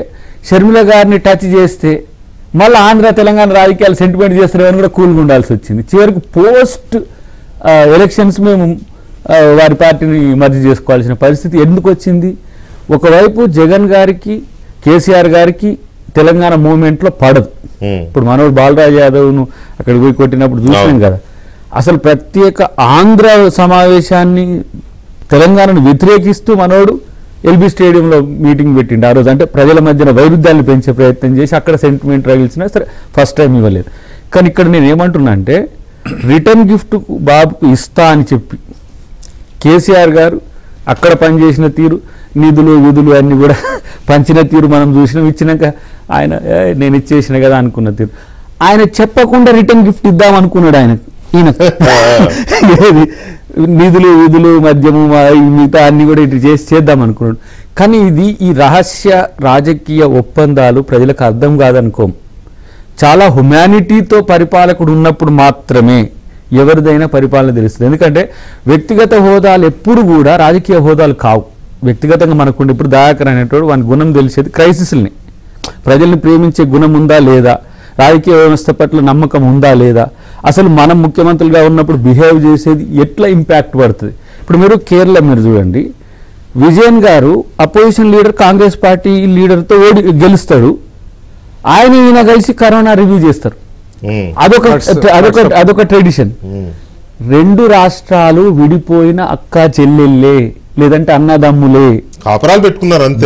Speaker 4: షర్మిల గారిని టచ్ చేస్తే మళ్ళీ ఆంధ్ర తెలంగాణ రాజకీయాలు సెంటిమెంట్ చేస్తారని కూడా కూల్గా ఉండాల్సి వచ్చింది. చివరికి పోస్ట్ ఎలక్షన్స్ మేము వారి పార్టీని మర్జీ చేసుకోవాల్సిన పరిస్థితి ఎందుకు వచ్చింది? ఒకవైపు జగన్ గారికి కేసీఆర్ గారికి తెలంగాణ మూవ్మెంట్లో పడదు. ఇప్పుడు మనోడు బాలరాజ్ యాదవ్ను అక్కడికి పోయి కొట్టినప్పుడు చూసినాం కదా, అసలు ప్రత్యేక ఆంధ్ర సమావేశాన్ని తెలంగాణను వ్యతిరేకిస్తూ మనోడు ఎల్బీ స్టేడియంలో మీటింగ్ పెట్టిండు ఆ రోజు. అంటే ప్రజల మధ్యన వైరుధ్యాన్ని పెంచే ప్రయత్నం చేసి అక్కడ సెంటిమెంట్ రగిల్చినా సరే ఫస్ట్ టైం ఇవ్వలేదు. కానీ ఇక్కడ నేను ఏమంటున్నా అంటే రిటర్న్ గిఫ్ట్ బాబుకు ఇస్తా అని చెప్పి కేసీఆర్ గారు అక్కడ పనిచేసిన తీరు, నిధులు విధులు అన్నీ కూడా పంచిన తీరు మనం చూసినాం. ఇచ్చినాక ఆయన నేను ఇచ్చేసిన కదా అనుకున్న తీరు, ఆయన చెప్పకుండా రిటర్న్ గిఫ్ట్ ఇద్దాం అనుకున్నాడు ఈయన నిధులు విధులు మద్యము మిగతా అన్ని కూడా ఇటు చేద్దాం అనుకున్నాడు. కానీ ఇది ఈ రహస్య రాజకీయ ఒప్పందాలు ప్రజలకు అర్థం కాదనుకోం. చాలా హ్యుమానిటీతో పరిపాలకుడు ఉన్నప్పుడు మాత్రమే ఎవరిదైనా పరిపాలన తెలుస్తుంది. ఎందుకంటే వ్యక్తిగత హోదాలు ఎప్పుడు కూడా రాజకీయ హోదాలు కావు. వ్యక్తిగతంగా మనకుండి ఇప్పుడు దయాకర్ అనేటోడు వాని గుణం తెలిసేది క్రైసిస్ని, ప్రజల్ని ప్రేమించే గుణం ఉందా లేదా, రాజకీయ వ్యవస్థ పట్ల నమ్మకం ఉందా లేదా, అసలు మనం ముఖ్యమంత్రులుగా ఉన్నప్పుడు బిహేవ్ చేసేది ఎట్లా ఇంపాక్ట్ పడుతుంది. ఇప్పుడు మీరు కేరళ మీరు చూడండి, విజయన్ గారు అపోజిషన్ లీడర్ కాంగ్రెస్ పార్టీ లీడర్తో గెలుస్తాడు, ఆయన ఈయన కలిసి కరోనా రివ్యూ చేస్తారు. అదొక ట్రెడిషన్. రెండు రాష్ట్రాలు విడిపోయిన అక్క చెల్లెళ్ళే లేదంటే అన్నదమ్ములే
Speaker 1: కాపురాలు పెట్టుకున్నారు అంతే.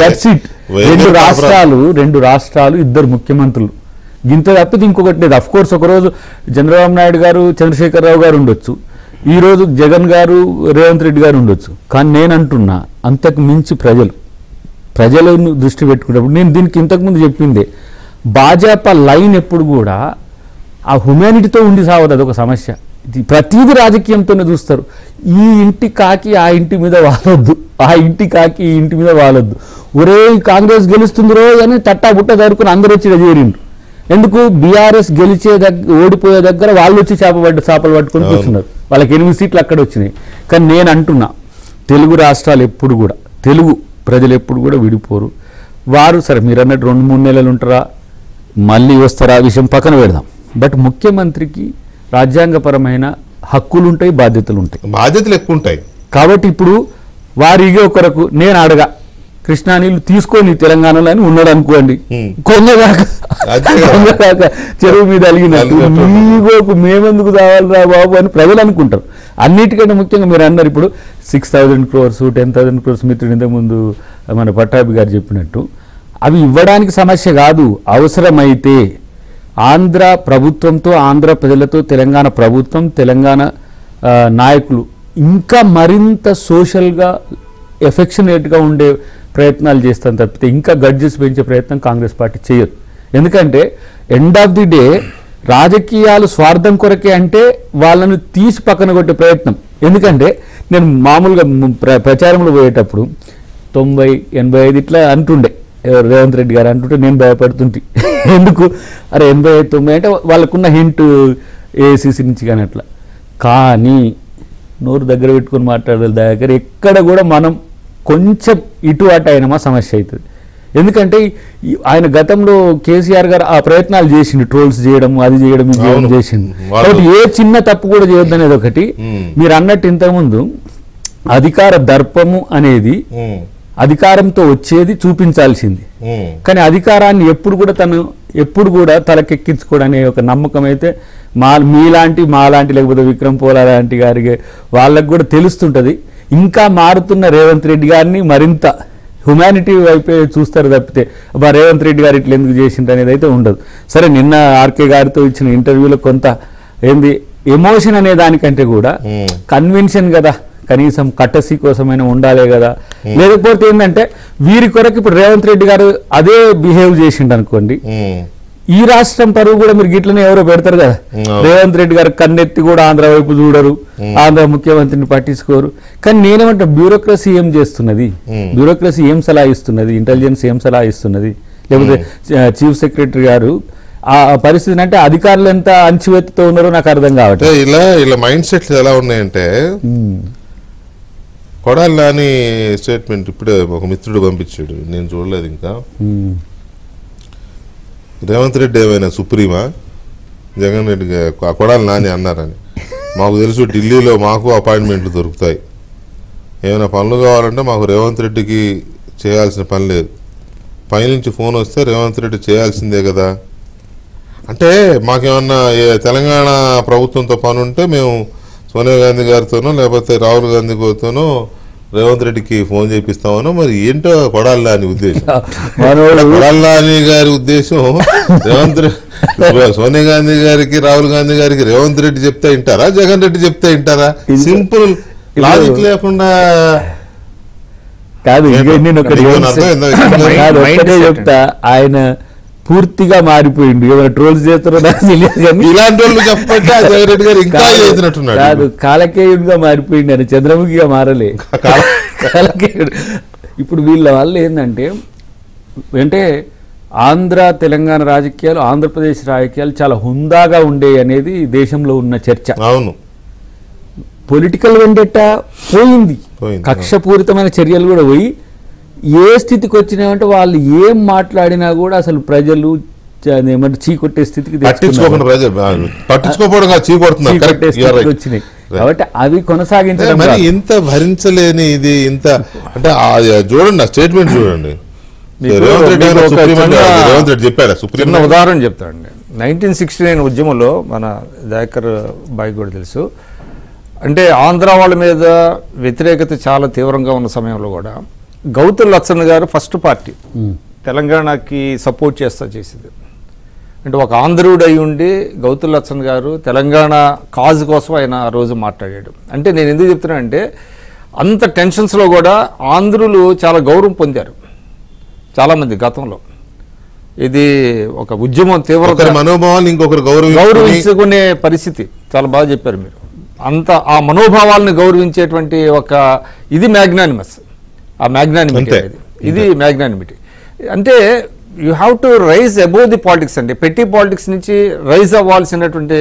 Speaker 4: రెండు రాష్ట్రాలు ఇద్దరు ముఖ్యమంత్రులు, ఇంత తప్పితే ఇంకొకటి లేదు. అఫ్ కోర్స్ ఒకరోజు చంద్రబాబు నాయుడు గారు చంద్రశేఖరరావు గారు ఉండొచ్చు, ఈ రోజు జగన్ గారు రేవంత్ రెడ్డి గారు ఉండొచ్చు. కానీ నేను అంటున్నా అంతకు మించి ప్రజలను దృష్టి పెట్టుకున్నప్పుడు నేను దీనికి ఇంతకుముందు చెప్పిందే, భాజపా లైన్ ఎప్పుడు కూడా ఆ హ్యుమానిటీతో ఉండి సావదు, అదొక సమస్య. ప్రతిదీ రాజకీయంతోనే చూస్తారు. ఈ ఇంటి కాకి ఆ ఇంటి మీద వాలొద్దు, ఆ ఇంటి కాకి ఈ ఇంటి మీద వాలొద్దు. ఒరే కాంగ్రెస్ గెలుస్తుంది రో అని తట్టా బుట్ట జరుపుకుని అందరూ వచ్చి చేరిండ్రు. ఎందుకు? బీఆర్ఎస్ గెలిచే ఓడిపోయే దగ్గర వాళ్ళు వచ్చి చేపలు పట్టుకొని కూర్చున్నారు. వాళ్ళకి 8 సీట్లు అక్కడ వచ్చినాయి. కానీ నేను అంటున్నా తెలుగు రాష్ట్రాలు ఎప్పుడు కూడా, తెలుగు ప్రజలు ఎప్పుడు కూడా విడిపోరు. వారు సరే మీరు అన్నట్టు 2-3 నెలలు ఉంటారా మళ్ళీ వస్తారా విషయం పక్కన పెడదాం. బట్ ముఖ్యమంత్రికి రాజ్యాంగపరమైన హక్కులు ఉంటాయి, బాధ్యతలు ఉంటాయి,
Speaker 1: బాధ్యతలు ఎక్కువ ఉంటాయి.
Speaker 4: కాబట్టి ఇప్పుడు వారిగే ఒకరకు నేను అడగా కృష్ణా నీళ్ళు తీసుకొని తెలంగాణలో అని ఉన్నాడు అనుకోండి, కొంగదాకా చెరువు మీద అలిగినట్టు మీగోకు మేమెందుకు కావాలిరా బాబు అని ప్రజలు అనుకుంటారు. అన్నిటికంటే ముఖ్యంగా మీరు అన్నారు ఇప్పుడు 6,000 crores 10,000 crores మిత్రుడు ఇంతకుముందు మన పట్టాభి గారు చెప్పినట్టు అవి ఇవ్వడానికి సమస్య కాదు. అవసరమైతే ఆంధ్ర ప్రభుత్వంతో, ఆంధ్ర ప్రజలతో తెలంగాణ ప్రభుత్వం, తెలంగాణ నాయకులు ఇంకా మరింత సోషల్గా ఎఫెక్షనేట్గా ఉండే ప్రయత్నాలు చేస్తాను తప్పితే ఇంకా గడ్జెస్ పెంచే ప్రయత్నం కాంగ్రెస్ పార్టీ చేయదు. ఎందుకంటే ఎండ్ ఆఫ్ ది డే రాజకీయాలు స్వార్థం కొరకే అంటే వాళ్ళను తీసి పక్కన కొట్టే ప్రయత్నం. ఎందుకంటే నేను మామూలుగా ప్రచారంలో పోయేటప్పుడు 90-85 ఇట్లా అంటుండే రేవంత్ రెడ్డి గారు అంటుంటే నేను భయపడుతుంటే, ఎందుకు అరే 85-90 అంటే వాళ్ళకున్న హింట్ ఏఐసిసి నుంచి కానీ అట్లా. కానీ నోరు దగ్గర పెట్టుకొని మాట్లాడాలి దగ్గర ఎక్కడ కూడా మనం కొంచెం ఇటు అటు అయినమా సమస్య అవుతుంది. ఎందుకంటే ఆయన గతంలో కేసీఆర్ గారు ఆ ప్రయత్నాలు చేసిండు, ట్రోల్స్ చేయడం, అది చేయడం, ఇది చేయడం చేసిండు. కాబట్టి ఏ చిన్న తప్పు కూడా చేయొద్దు అనేది ఒకటి. మీరు అన్నట్టు ఇంతకుముందు అధికార దర్పము అనేది అధికారంతో వచ్చేది చూపించాల్సింది. కానీ అధికారాన్ని ఎప్పుడు కూడా తలకెక్కించుకోవడం అనే ఒక నమ్మకం అయితే మాలాంటి లేకపోతే విక్రమ్ పోలా లాంటి గారికి వాళ్ళకు కూడా తెలుస్తుంటది. ఇంకా మారుతున్న రేవంత్ రెడ్డి గారిని మరింత హ్యుమానిటీ వైపే చూస్తారు తప్పితే రేవంత్ రెడ్డి గారు ఇట్లా ఎందుకు చేసిండ్రు అనేది అయితే ఉండదు. సరే నిన్న ఆర్కే గారితో ఇచ్చిన ఇంటర్వ్యూలో కొంత ఏంది ఎమోషన్ అనే దానికంటే కూడా కన్వెన్షన్ కదా, కనీసం కట్టసి కోసమైనా ఉండాలే కదా. లేకపోతే ఏంటంటే వీరి కొరకు ఇప్పుడు రేవంత్ రెడ్డి గారు అదే బిహేవ్ చేసిండు అనుకోండి, ఈ రాష్ట్రం పరువు కూడా మీరు గిట్లనే ఎవరో పెడతారు కదా. రేవంత్ రెడ్డి గారు కన్నెత్తి కూడా ఆంధ్ర వైపు చూడరు, ఆంధ్ర ముఖ్యమంత్రిని పట్టించుకోరు. కానీ నేనేమంటా బ్యూరోక్రసీ ఏం చేస్తున్నది, బ్యూరోక్రసీ ఏం సలహా ఇస్తున్నది, ఇంటెలిజెన్స్ ఏం సలహా ఇస్తున్నది, లేకపోతే చీఫ్ సెక్రటరీ గారు ఆ పరిస్థితిని అంటే అధికారులు ఎంత అణచివేతతో ఉన్నారో నాకు అర్థం కావట్లేదు.
Speaker 1: ఇలా మైండ్ సెట్స్ ఎలా ఉన్నాయంటే కొడాలి నాని స్టేట్మెంట్ ఇప్పుడే ఒక మిత్రుడు పంపించాడు, నేను చూడలేదు ఇంకా. రేవంత్ రెడ్డి ఏమైనా సుప్రీమా, జగన్ రెడ్డి కొడాలి నాని అన్నారని. మాకు తెలుసు ఢిల్లీలో మాకు అపాయింట్మెంట్లు దొరుకుతాయి, ఏమైనా పనులు కావాలంటే మాకు రేవంత్ రెడ్డికి చేయాల్సిన పని లేదు, పైనుంచి ఫోన్ వస్తే రేవంత్ రెడ్డి చేయాల్సిందే కదా. అంటే మాకేమన్నా తెలంగాణ ప్రభుత్వంతో పని ఉంటే మేము సోనియా గాంధీ గారితోనో లేకపోతే రాహుల్ గాంధీ గారితోనో రేవంత్ రెడ్డికి ఫోన్ చేపిస్తామనో మరి ఏంటో కొడాలి నాని ఉద్దేశం. కొడాలి నాని గారి ఉద్దేశం రేవంత్ రెడ్డి, సోనియా గాంధీ గారికి రాహుల్ గాంధీ గారికి రేవంత్ రెడ్డి చెప్తే వింటారా, జగన్ రెడ్డి చెప్తే వింటారా? సింపుల్ లాజిక్ లేకుండా
Speaker 4: కాదు. చెప్తా ఆయన పూర్తిగా మారిపోయింది. ఏమైనా ట్రోల్స్ చేస్తారో
Speaker 1: ఇలాంటి వాళ్ళు చెప్పంటే జగన్ రెడ్డి గారు ఇంకా చేసినట్టున్నాడు.
Speaker 4: కాదు, కాలకేయుడిగా మారిపోయింది అని, చంద్రముఖిగా మారలే, కాలకేయుడు. ఇప్పుడు వీళ్ళ వల్ల ఏంటంటే ఆంధ్ర తెలంగాణ రాజకీయాలు, ఆంధ్రప్రదేశ్ రాజకీయాలు చాలా హుందాగా ఉండే అనేది దేశంలో ఉన్న చర్చ.
Speaker 1: అవును,
Speaker 4: పొలిటికల్ వెండెట్టా పోయింది,
Speaker 1: పోయింది.
Speaker 4: కక్షపూరితమైన చర్యలు కూడా పోయి ఏ స్థితికి వచ్చినాయంటే వాళ్ళు ఏం మాట్లాడినా కూడా అసలు ప్రజలు ఏమంటే చీకొట్టే స్థితికి
Speaker 1: పట్టించుకోకుండా ప్రజలు పట్టించుకోకపోవడం చీకొడుతున్నారు. Correct, you are right.
Speaker 4: వచ్చినాయి కాబట్టి అవి కొనసాగించడం
Speaker 1: మరి
Speaker 4: కాదు.
Speaker 1: ఇంత భరించలేని ఇది ఇంత అంటే చూడండి, ఆ స్టేట్మెంట్ చూడండి.
Speaker 5: మీకు
Speaker 1: రేవంత్ రెడ్డి
Speaker 5: మీకు ఒక
Speaker 1: రేవంత్ రెడ్డి చెప్పాడు సుప్రీం
Speaker 5: చిన్న ఉదాహరణ చెప్తానండి. 1969 ఉద్యమంలో మన దయాకర్ బాయ్ కూడా తెలుసు, అంటే ఆంధ్ర వాళ్ళ మీద వ్యతిరేకత చాలా తీవ్రంగా ఉన్న సమయంలో కూడా గౌతుల్ లచ్చన్న గారు ఫస్ట్ పార్టీ తెలంగాణకి సపోర్ట్ చేసేది. అంటే ఒక ఆంధ్రుడు అయి ఉండి గౌతుల్ లచ్చన్ గారు తెలంగాణ కాజ్ కోసం ఆయన ఆ రోజు మాట్లాడాడు. అంటే నేను ఎందుకు చెప్తున్నానంటే అంత టెన్షన్స్లో కూడా ఆంధ్రులు చాలా గౌరవం పొందారు చాలామంది గతంలో. ఇది ఒక ఉద్యమం తీవ్రత
Speaker 1: మనోభావాలు ఇంకొకరు
Speaker 5: గౌరవించుకునే పరిస్థితి. చాలా బాగా చెప్పారు మీరు. అంత ఆ మనోభావాలను గౌరవించేటువంటి ఒక ఇది మ్యాగ్నానిమస్, ఆ మ్యాగ్నానిమిటీ ఇది మ్యాగ్నానిమిటీ. అంటే you have to rise above the politics అండి. పెట్టి పాలిటిక్స్ నుంచి రైజ్ అవ్వాల్సినటువంటి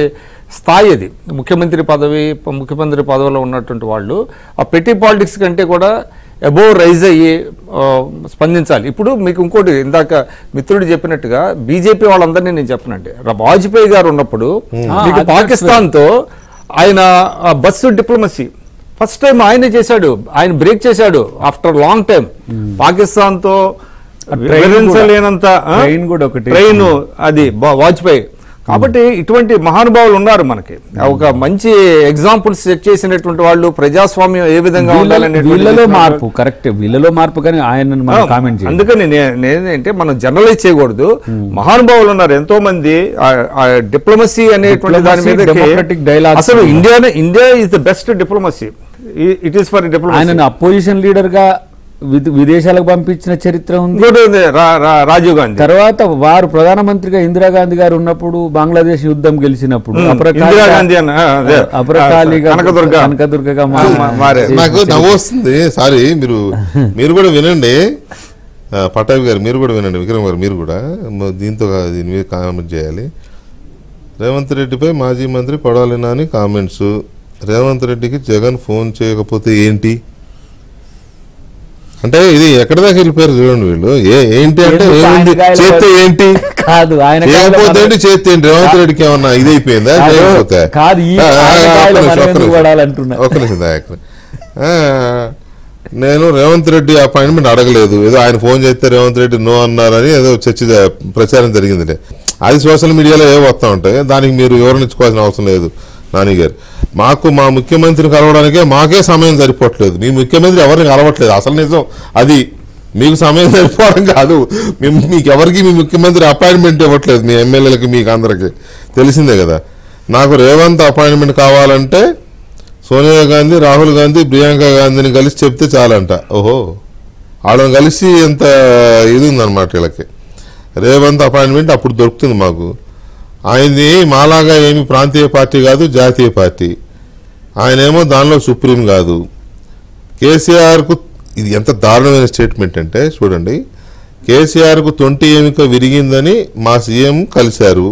Speaker 5: స్థాయి అది. ముఖ్యమంత్రి పదవిలో ఉన్నటువంటి వాళ్ళు ఆ పెట్టి పాలిటిక్స్ కంటే కూడా అబోవ్ రైజ్ అయ్యి స్పందించాలి. ఇప్పుడు మీకు ఇంకోటి ఇందాక మిత్రుడు చెప్పినట్టుగా బీజేపీ వాళ్ళందరినీ నేను చెప్పనండి, వాజ్పేయి గారు ఉన్నప్పుడు మీకు పాకిస్తాన్తో ఆయన బస్సు డిప్లొమసీ ఫస్ట్ టైం ఆయనే చేశాడు, ఆయన బ్రేక్ చేశాడు ఆఫ్టర్ లాంగ్ టైం. పాకిస్తాన్తో లేనంత ట్రైన్ అది వాజ్పేయి. కాబట్టి ఇటువంటి మహానుభావులు ఉన్నారు మనకి. ఒక మంచి ఎగ్జాంపుల్స్ సెట్ చేసినటువంటి వాళ్ళు, ప్రజాస్వామ్యం ఏ విధంగా ఉండాలని
Speaker 4: వీళ్ళలో మార్పు కరెక్ట్, వీళ్ళలో మార్పు కానీ ఆయన కామెంట్.
Speaker 5: అందుకని నేనేంటే మనం జనరలైజ్ చేయకూడదు. మహానుభావులు ఉన్నారు ఎంతో మంది. డిప్లొమసీ అనేటువంటి దాని మీద అసలు India is the best diplomacy. It is for diplomacy.
Speaker 4: ఆయన అపోజిషన్ లీడర్ గా విదేశాలకు పంపించిన చరిత్ర ఉంది.
Speaker 5: రాజీవ్ గాంధీ
Speaker 4: తర్వాత వారు ప్రధానమంత్రిగా ఇందిరాగాంధీ గారు ఉన్నప్పుడు బంగ్లాదేశ్ యుద్ధం గెలిచినప్పుడు కనకదుర్గగా
Speaker 1: నాకు నవ్వు వస్తుంది. సారీ, మీరు కూడా వినండి, పటాభి గారు మీరు కూడా వినండి, విక్రమ్ గారు మీరు కూడా దీంతో దీని మీద కామెంట్ చేయాలి. రేవంత్ రెడ్డిపై మాజీ మంత్రి కొడాలి నాని కామెంట్స్. రేవంత్ రెడ్డికి జగన్ ఫోన్ చేయకపోతే ఏంటి అంటే ఇది ఎక్కడ దాకా వెళ్ళిపోయారు చూడండి వీళ్ళు. ఏంటి అంటే చేస్తే ఏంటి
Speaker 4: కాదు, ఆయన
Speaker 1: చేస్తే ఏంటి, రేవంత్ రెడ్డికి ఏమన్నా ఇది అయిపోయిందా? ఒక్క నిమిషం దయాకర్, నేను రేవంత్ రెడ్డి అపాయింట్మెంట్ అడగలేదు, ఏదో ఆయన ఫోన్ చేస్తే రేవంత్ రెడ్డి నో అన్నారని ఏదో చర్చ ప్రచారం జరిగింది. అది సోషల్ మీడియాలో ఏవో వస్తూ ఉంటాయి, దానికి మీరు వివరణ ఇచ్చుకోవాల్సిన అవసరం లేదు. నాని గారు, మా ముఖ్యమంత్రిని కలవడానికే మాకే సమయం సరిపోవట్లేదు, మీ ముఖ్యమంత్రి ఎవరిని కలవట్లేదు. అసలు నిజం అది, మీకు సమయం సరిపోవడం కాదు, మీకు ఎవరికి మీ ముఖ్యమంత్రి అపాయింట్మెంట్ ఇవ్వట్లేదు, మీ ఎమ్మెల్యేలకి మీకు అందరికి తెలిసిందే కదా. నాకు రేవంత్ అపాయింట్మెంట్ కావాలంటే సోనియా గాంధీ, రాహుల్ గాంధీ, ప్రియాంక గాంధీని కలిసి చెప్తే చాలంట. ఓహో, వాళ్ళని కలిసి ఎంత ఇది ఉందన్నమాట వీళ్ళకి. రేవంత్ అపాయింట్మెంట్ అప్పుడు దొరుకుతుంది మాకు. ఆయనది మాలాగా ఏమి ప్రాంతీయ పార్టీ కాదు, జాతీయ పార్టీ. ఆయనేమో దానిలో సుప్రీం కాదు. కేసీఆర్కు ఇది ఎంత దారుణమైన స్టేట్మెంట్ అంటే చూడండి, కేసీఆర్కు తొంటి ఎముక విరిగిందని మా సీఎం కలిశారు,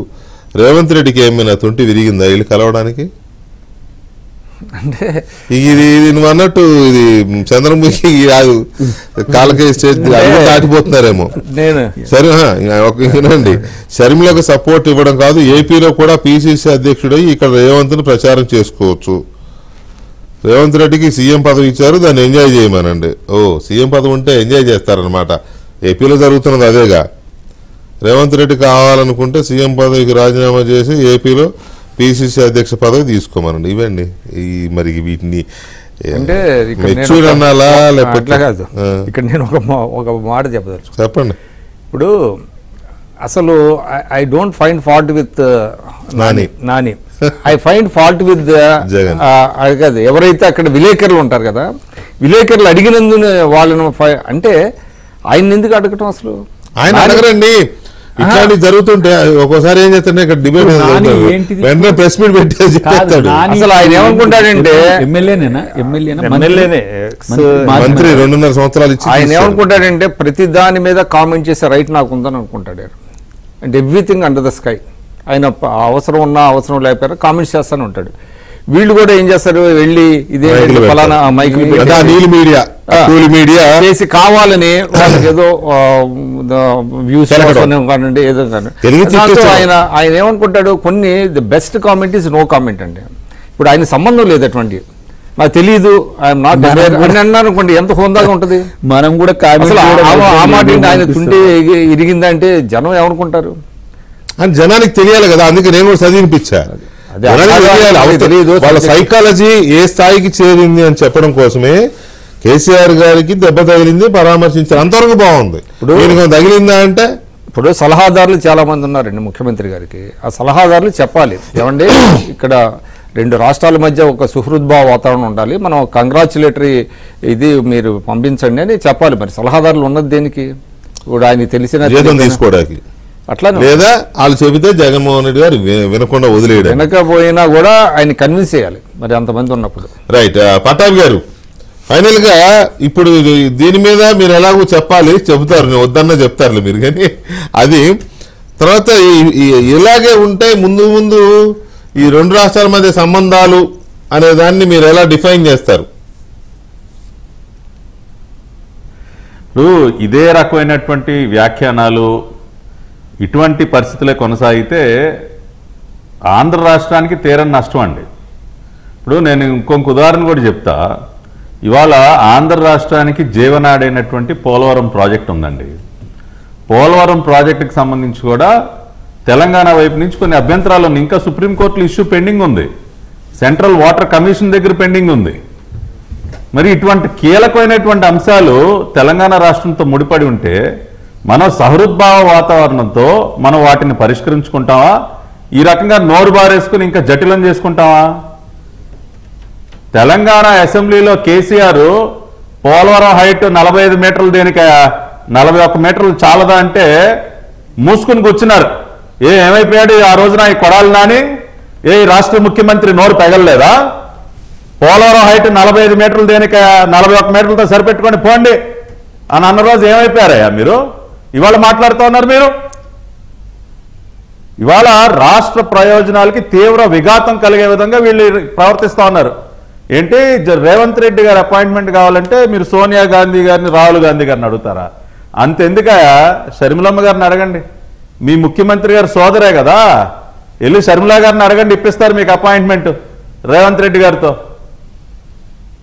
Speaker 1: రేవంత్ రెడ్డికి ఏమైనా తొంటి విరిగిందా వీళ్ళు కలవడానికి?
Speaker 5: అంటే
Speaker 1: ఇది నువ్వు అన్నట్టు ఇది చంద్రముఖి కాదు, కాలకే స్టేజ్ దాటిపోతున్నారేమో. సరే వినండి, షర్మిలకు సపోర్ట్ ఇవ్వడం కాదు, ఏపీలో కూడా పిసిసి అధ్యక్షుడై ఇక్కడ రేవంత్ను ప్రచారం చేసుకోవచ్చు. రేవంత్ రెడ్డికి సీఎం పదవి ఇచ్చారు, దాన్ని ఎంజాయ్ చేయమనండి. సీఎం పదవి ఉంటే ఎంజాయ్ చేస్తారనమాట. ఏపీలో జరుగుతున్నది అదేగా. రేవంత్ రెడ్డి కావాలనుకుంటే సీఎం పదవికి రాజీనామా చేసి ఏపీలో పిసిసి అధ్యక్ష పదవి తీసుకోమనండి. ఇవండి మరి వీటిని
Speaker 5: అంటే
Speaker 1: అనాలా లేకపోతే
Speaker 5: కాదు. ఇక్కడ నేను ఒక మాట చెప్పదలుచు.
Speaker 1: చెప్పండి.
Speaker 5: ఇప్పుడు అసలు I don't find fault with Nani, I find fault with Jagan. కాదు, ఎవరైతే అక్కడ విలేకరులు ఉంటారు కదా, విలేకరులు అడిగినందున వాళ్ళను అంటే ఆయన ఎందుకు అడగటం? అసలు
Speaker 1: ఆయన అడగరండి, ఇట్లాంటి జరుగుతుంటే ఒక్కోసారి ఏం చేస్తాడే ఇక్కడ డిబేట్ వెంటనే ప్రెస్ మీట్ పెట్టేసి చెప్పేస్తాడు.
Speaker 5: అసలు ఆయన ఏమనుకుంటాడంటే
Speaker 4: ఎమ్మెల్యేనేనా
Speaker 5: ఎమ్మెల్యేనే
Speaker 1: మంత్రి 2.5 సంవత్సరాలు ఇచ్చి
Speaker 5: ఆయన ఏమనుకుంటాడంటే ప్రతి దాని మీద కామెంట్ చేసే రైట్ నాకు ఉందని అనుకుంటాడు. అంటే ఎవ్రీథింగ్ అండర్ ద స్కై. ఆయన అవసరం ఉన్నా అవసరం లేకపోయినా కామెంట్స్ చేస్తానే ఉంటాడు. వీళ్ళు కూడా ఏం చేస్తారు, వెళ్ళి ఇదే ఫలానా మైకులు
Speaker 1: మీడియా
Speaker 5: చేసి కావాలని వాళ్ళకి ఏదో వ్యూస్ కానివ్వండి ఏదో కానీ. ఆయన ఏమనుకుంటాడు, కొన్ని the best comment is no comment అండి. ఇప్పుడు ఆయన సంబంధం లేదు అటువంటి, నాకు తెలియదు ఐఎమ్ నాట్ అని అన్నారు అనుకోండి, ఎంత హోందాగా ఉంటుంది.
Speaker 4: మనం కూడా
Speaker 5: ఆ మాట ఆయన తుంటే ఇరిగిందంటే జనం ఏమనుకుంటారు
Speaker 1: అని జనానికి తెలియాలి కదా. అందుకే నేను కూడా చదివినిపించా. వాళ్ళ సైకాలజీ ఏ స్థాయికి చేరింది అని చెప్పడం కోసమే కేసీఆర్ గారికి దెబ్బ తగిలింది, పరామర్శించారు, అంతవరకు బాగుంది. ఇప్పుడు తగిలిందా అంటే
Speaker 5: ఇప్పుడు సలహాదారులు చాలా మంది ఉన్నారండి ముఖ్యమంత్రి గారికి. ఆ సలహాదారులు చెప్పాలి, ఏమండి ఇక్కడ 2 రాష్ట్రాల మధ్య ఒక సుహృద్భావ వాతావరణం ఉండాలి, మనం కంగ్రాచులేటరీ ఇది మీరు పంపించండి అని చెప్పాలి. మరి సలహాదారులు ఉన్నది దేనికి? ఇప్పుడు ఆయన తెలిసిన
Speaker 1: తీసుకోవడానికి
Speaker 5: అట్లా
Speaker 1: లేదా వాళ్ళు చెబితే జగన్మోహన్ రెడ్డి గారు వినకుండా వదిలేయడం,
Speaker 5: వినకపోయినా కూడా ఆయన కన్విన్స్ చేయాలి మరి అంతమంది ఉన్నప్పుడు.
Speaker 1: రైట్. పట్టాభి గారు, ఫైనల్ గా ఇప్పుడు దీని మీద మీరు ఎలాగో చెప్పాలి, చెబుతారు, వద్దన్నా చెప్తారులే మీరు, కానీ అది తర్వాత ఇలాగే ఉంటే ముందు ఈ 2 రాష్ట్రాల మధ్య సంబంధాలు అనే దాన్ని మీరు ఎలా డిఫైన్ చేస్తారు?
Speaker 6: ఇప్పుడు ఇదే రకమైనటువంటి వ్యాఖ్యానాలు ఇటువంటి పరిస్థితులే కొనసాగితే ఆంధ్ర రాష్ట్రానికి తీరని నష్టం అండి. ఇప్పుడు నేను ఇంకొక ఉదాహరణ కూడా చెప్తా. ఇవాళ ఆంధ్ర రాష్ట్రానికి జీవనాడైనటువంటి పోలవరం ప్రాజెక్ట్ ఉందండి. పోలవరం ప్రాజెక్టుకి సంబంధించి కూడా తెలంగాణ వైపు నుంచి కొన్ని అభ్యంతరాలు ఉన్నాయి. ఇంకా సుప్రీంకోర్టులో ఇష్యూ పెండింగ్ ఉంది, సెంట్రల్ వాటర్ కమిషన్ దగ్గర పెండింగ్ ఉంది. మరి ఇటువంటి కీలకమైనటువంటి అంశాలు తెలంగాణ రాష్ట్రంతో ముడిపడి ఉంటే మనం సహృద్భావ వాతావరణంతో మనం వాటిని పరిష్కరించుకుంటామా? ఈ రకంగా నోరు బారేసుకుని ఇంకా జటిలం చేసుకుంటామా? తెలంగాణ అసెంబ్లీలో కేసీఆర్ పోలవరం హైట్ 45 మీటర్లు దేనిక 41 మీటర్లు చాలదా అంటే మూసుకుని కూర్చున్నారు. ఏమైపోయాడు ఆ రోజున ఈ కొడాలి నాని? ఈ రాష్ట్ర ముఖ్యమంత్రి నోరు పెగలలేదా? పోలవరం హైట్ 45 మీటర్లు దేనిక 41 మీటర్లతో సరిపెట్టుకొని పోండి అని అన్న రోజు ఏమైపోయారయ్యా మీరు? ఇవాళ మాట్లాడుతూ ఉన్నారు మీరు. ఇవాళ రాష్ట్ర ప్రయోజనాలకి తీవ్ర విఘాతం కలిగే విధంగా వీళ్ళు ప్రవర్తిస్తూ ఉన్నారు. ఏంటి రేవంత్ రెడ్డి గారి అపాయింట్మెంట్ కావాలంటే మీరు సోనియా గాంధీ గారిని, రాహుల్ గాంధీ గారిని అడుగుతారా? అంతెందుకయా షర్మిలమ్మ గారిని అడగండి, మీ ముఖ్యమంత్రి గారు సోదరే కదా, వెళ్ళి షర్మిలా గారిని అడగండి, ఇప్పిస్తారు మీకు అపాయింట్మెంట్ రేవంత్ రెడ్డి గారితో.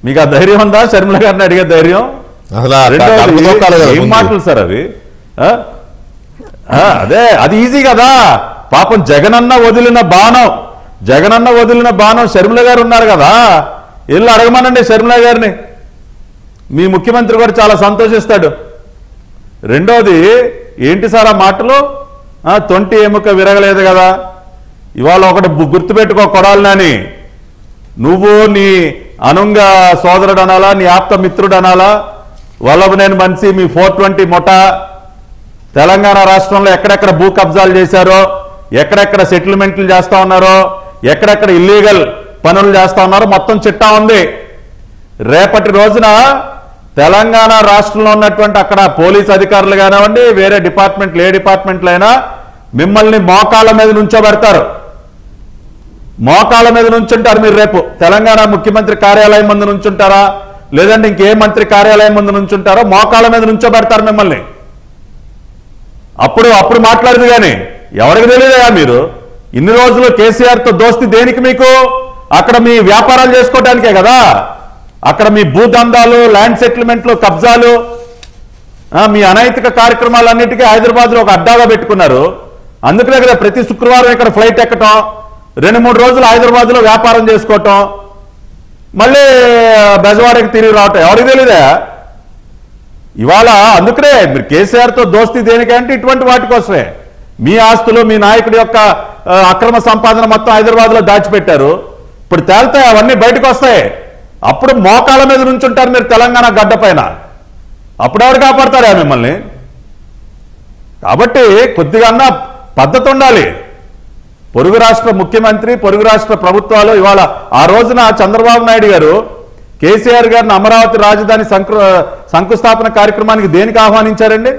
Speaker 6: మీకు ఆ ధైర్యం ఉందా షర్మిల గారిని అడిగే ధైర్యం? ఏం మాటలు సార్ అవి? అదే అది ఈజీ కదా. పాపం జగనన్న వదిలిన బాణం షర్మిల గారు ఉన్నారు కదా, వెళ్ళి అడగమనండి షర్మిల గారిని, మీ ముఖ్యమంత్రి కూడా చాలా సంతోషిస్తాడు. రెండోది ఏంటి సార్ ఆ మాటలు? 20 ఎముక విరగలేదు కదా. ఇవాళ ఒకటి గుర్తుపెట్టుకో కొడాలి నాని, నువ్వు నీ అనుంగ సోదరుడు అనాలా, నీ ఆప్త మిత్రుడు అనాలా, వల్లభనేని మనిషి, మీ 420 ముఠా తెలంగాణ రాష్ట్రంలో ఎక్కడెక్కడ భూ కబ్జాలు చేశారో, ఎక్కడెక్కడ సెటిల్మెంట్లు చేస్తా ఉన్నారో, ఎక్కడెక్కడ ఇల్లీగల్ పనులు చేస్తా ఉన్నారో మొత్తం చిట్టా ఉంది. రేపటి రోజున తెలంగాణ రాష్ట్రంలో ఉన్నటువంటి అక్కడ పోలీస్ అధికారులు కానివ్వండి, వేరే డిపార్ట్మెంట్లు ఏ డిపార్ట్మెంట్లు అయినా మిమ్మల్ని మోకాళ్ళ మీద నుంచోబెడతారు. మోకాళ్ళ మీద నుంచుంటారు మీరు. రేపు తెలంగాణ ముఖ్యమంత్రి కార్యాలయం ముందు నుంచుంటారా, లేదంటే ఇంకే మంత్రి కార్యాలయం ముందు నుంచుంటారో, మోకాళ్ళ మీద నుంచోబెడతారు మిమ్మల్ని. అప్పుడు మాట్లాడదు. కానీ ఎవరికి తెలియదా మీరు ఇన్ని రోజులు కేసీఆర్తో దోస్తి దేనికి? మీకు అక్కడ మీ వ్యాపారాలు చేసుకోవడానికే కదా. అక్కడ మీ భూదందాలు, ల్యాండ్ సెటిల్మెంట్లు, కబ్జాలు, మీ అనైతిక కార్యక్రమాలన్నిటికీ హైదరాబాద్లో ఒక అడ్డాగా పెట్టుకున్నారు. అందుకనే కదా ప్రతి శుక్రవారం ఇక్కడ ఫ్లైట్ ఎక్కటం, 2-3 రోజులు హైదరాబాద్లో వ్యాపారం చేసుకోవటం, మళ్ళీ బెజవాడకి తిరిగి రావటం. ఎవరికి తెలియదా? ఇవాళ అందుకనే మీరు కేసీఆర్తో దోస్తీ దేనికంటే ఇటువంటి వాటి కోసమే. మీ ఆస్తులు, మీ నాయకుడి యొక్క అక్రమ సంపాదన మొత్తం హైదరాబాద్లో దాచిపెట్టారు. ఇప్పుడు తేల్తాయి, అవన్నీ బయటకు వస్తాయి. అప్పుడు మోకాళ్ళ మీద నుంచుంటారు మీరు తెలంగాణ గడ్డ పైన. అప్పుడు ఎవరు కాపాడతారా మిమ్మల్ని? కాబట్టి కొద్దిగా పద్ధతి ఉండాలి. పొరుగు రాష్ట్ర ముఖ్యమంత్రి, పొరుగు రాష్ట్ర ప్రభుత్వాలు ఇవాళ ఆ రోజున చంద్రబాబు నాయుడు గారు కేసీఆర్ గారిని అమరావతి రాజధాని శంకుస్థాపన కార్యక్రమానికి దేనికి ఆహ్వానించారండి?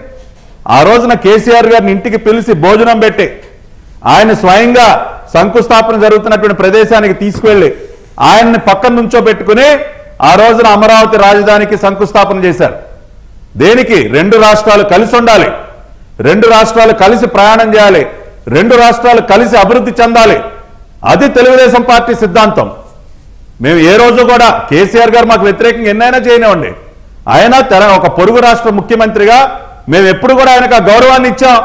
Speaker 6: ఆ రోజున కేసీఆర్ గారిని ఇంటికి పిలిచి భోజనం పెట్టి ఆయన స్వయంగా శంకుస్థాపన జరుగుతున్నటువంటి ప్రదేశానికి తీసుకువెళ్ళి ఆయన్ని పక్కన నుంచో పెట్టుకుని ఆ రోజున అమరావతి రాజధానికి శంకుస్థాపన చేశారు. దేనికి? 2 రాష్ట్రాలు కలిసి ఉండాలి, 2 రాష్ట్రాలు కలిసి ప్రయాణం చేయాలి, 2 రాష్ట్రాలు కలిసి అభివృద్ధి చెందాలి. అది తెలుగుదేశం పార్టీ సిద్ధాంతం. మేము ఏ రోజు కూడా కేసీఆర్ గారు మాకు వ్యతిరేకంగా ఎన్నైనా చేయనివ్వండి, ఆయన ఒక పొరుగు రాష్ట్ర ముఖ్యమంత్రిగా మేము ఎప్పుడు కూడా ఆయనకు ఆ గౌరవాన్ని ఇచ్చాం.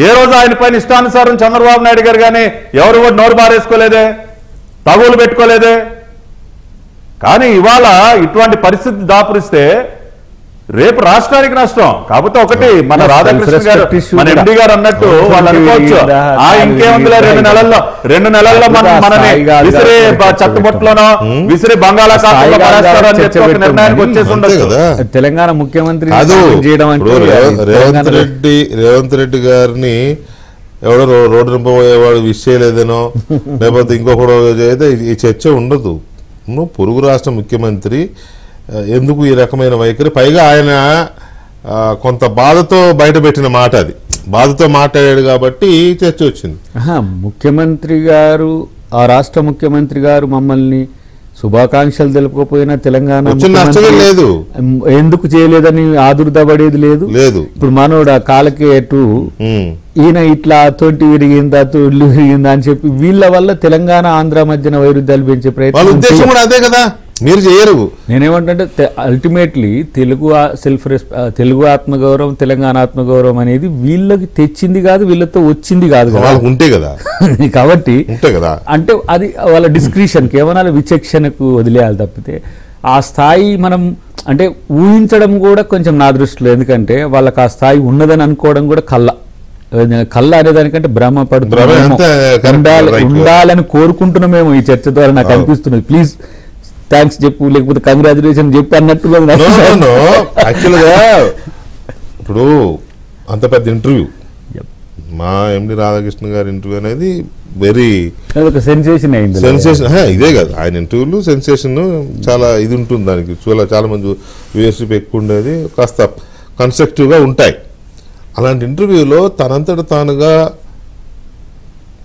Speaker 6: ఏ రోజు ఆయన పైన ఇష్టానుసారం చంద్రబాబు నాయుడు గారు కానీ ఎవరు కూడా నోరు బారేసుకోలేదే, తగులు పెట్టుకోలేదే. కానీ ఇవాళ ఇటువంటి పరిస్థితి దాపురిస్తే రేపు రాష్ట్రానికి నష్టం. కాకపోతే ఒకటి, మన రాధాకృష్ణ గారు, మన ఎండి గారు అన్నట్టు వాళ్ళు అనుకోవచ్చు, ఇంకేముందిలే 2 నెలల్లో మనని విసిరి చట్టబొట్టులోనో విసిరి బంగాళాఖాతంలో పడేస్తారు అని చెప్పి ఒక నిర్ణయానికి వచ్చేసి ఉండదు.
Speaker 4: తెలంగాణ ముఖ్యమంత్రి
Speaker 1: రేవంత్ రెడ్డి గారిని ఎవడో రోడ్డు నింపబోయేవాడు విష్ చేయలేదనో లేకపోతే ఇంకొకటి అయితే ఈ చర్చ ఉండదు. పొరుగు రాష్ట్ర ముఖ్యమంత్రి ఎందుకు ఈ రకమైన వైఖరి? పైగా ఆయన కొంత బాధతో బయటపెట్టిన మాట, అది బాధతో మాట్లాడాడు కాబట్టి చర్చ వచ్చింది.
Speaker 4: ముఖ్యమంత్రి గారు, ఆ రాష్ట్ర ముఖ్యమంత్రి గారు మమ్మల్ని శుభాకాంక్షలు తెలుపకపోయినా తెలంగాణ
Speaker 1: లేదు,
Speaker 4: ఎందుకు చేయలేదని ఆదుర్దపడేది లేదు. ఇప్పుడు మనోడు ఆ కాలకి ఎటు ఈయన ఇట్లా తోటి విరిగిందా, తోళ్ళు విరిగిందా అని చెప్పి వీళ్ళ వల్ల తెలంగాణ ఆంధ్ర మధ్యన వైరుధ్యాలు పెంచే ప్రయత్నం
Speaker 1: ఉద్దేశం కూడా అదే కదా. మీరు చేయరు.
Speaker 4: నేనేమంటే అల్టిమేట్లీ తెలుగు ఆత్మగౌరవం, తెలంగాణ ఆత్మగౌరవం అనేది వీళ్ళకి తెచ్చింది కాదు, వీళ్ళతో వచ్చింది కాదు కదా,
Speaker 1: ఉంటే కదా.
Speaker 4: కాబట్టి అంటే అది వాళ్ళ డిస్క్రిషన్ కేవలం విచక్షణకు వదిలేయాలి తప్పితే ఆ స్థాయి మనం అంటే ఊహించడం కూడా కొంచెం నా దృష్టిలో, ఎందుకంటే వాళ్ళకి ఆ స్థాయి ఉన్నదని అనుకోవడం కూడా కళ్ళ అనేదానికంటే భ్రమ ఉండాలని కోరుకుంటున్నామేమో ఈ చర్చ ద్వారా నాకు అనిపిస్తున్నది. ప్లీజ్ థ్యాంక్స్ చెప్పు, లేకపోతే కంగ్రాచులేషన్ చెప్పు అన్నట్టుగా.
Speaker 1: యాక్చువల్గా ఇప్పుడు అంత పెద్ద ఇంటర్వ్యూ, మా ఎండి రాధాకృష్ణ గారి ఇంటర్వ్యూ అనేది వెరీ
Speaker 4: సెన్సేషన్ అయింది.
Speaker 1: సెన్సేషన్ ఇదే కదా, ఆయన ఇంటర్వ్యూలు సెన్సేషన్ చాలా ఇది ఉంటుంది, దానికి చాలా మంది వ్యూవర్షిప్ ఎక్కువ ఉండేది, కాస్త కన్స్ట్రక్టివ్గా ఉంటాయి. అలాంటి ఇంటర్వ్యూలో తనంతట తానుగా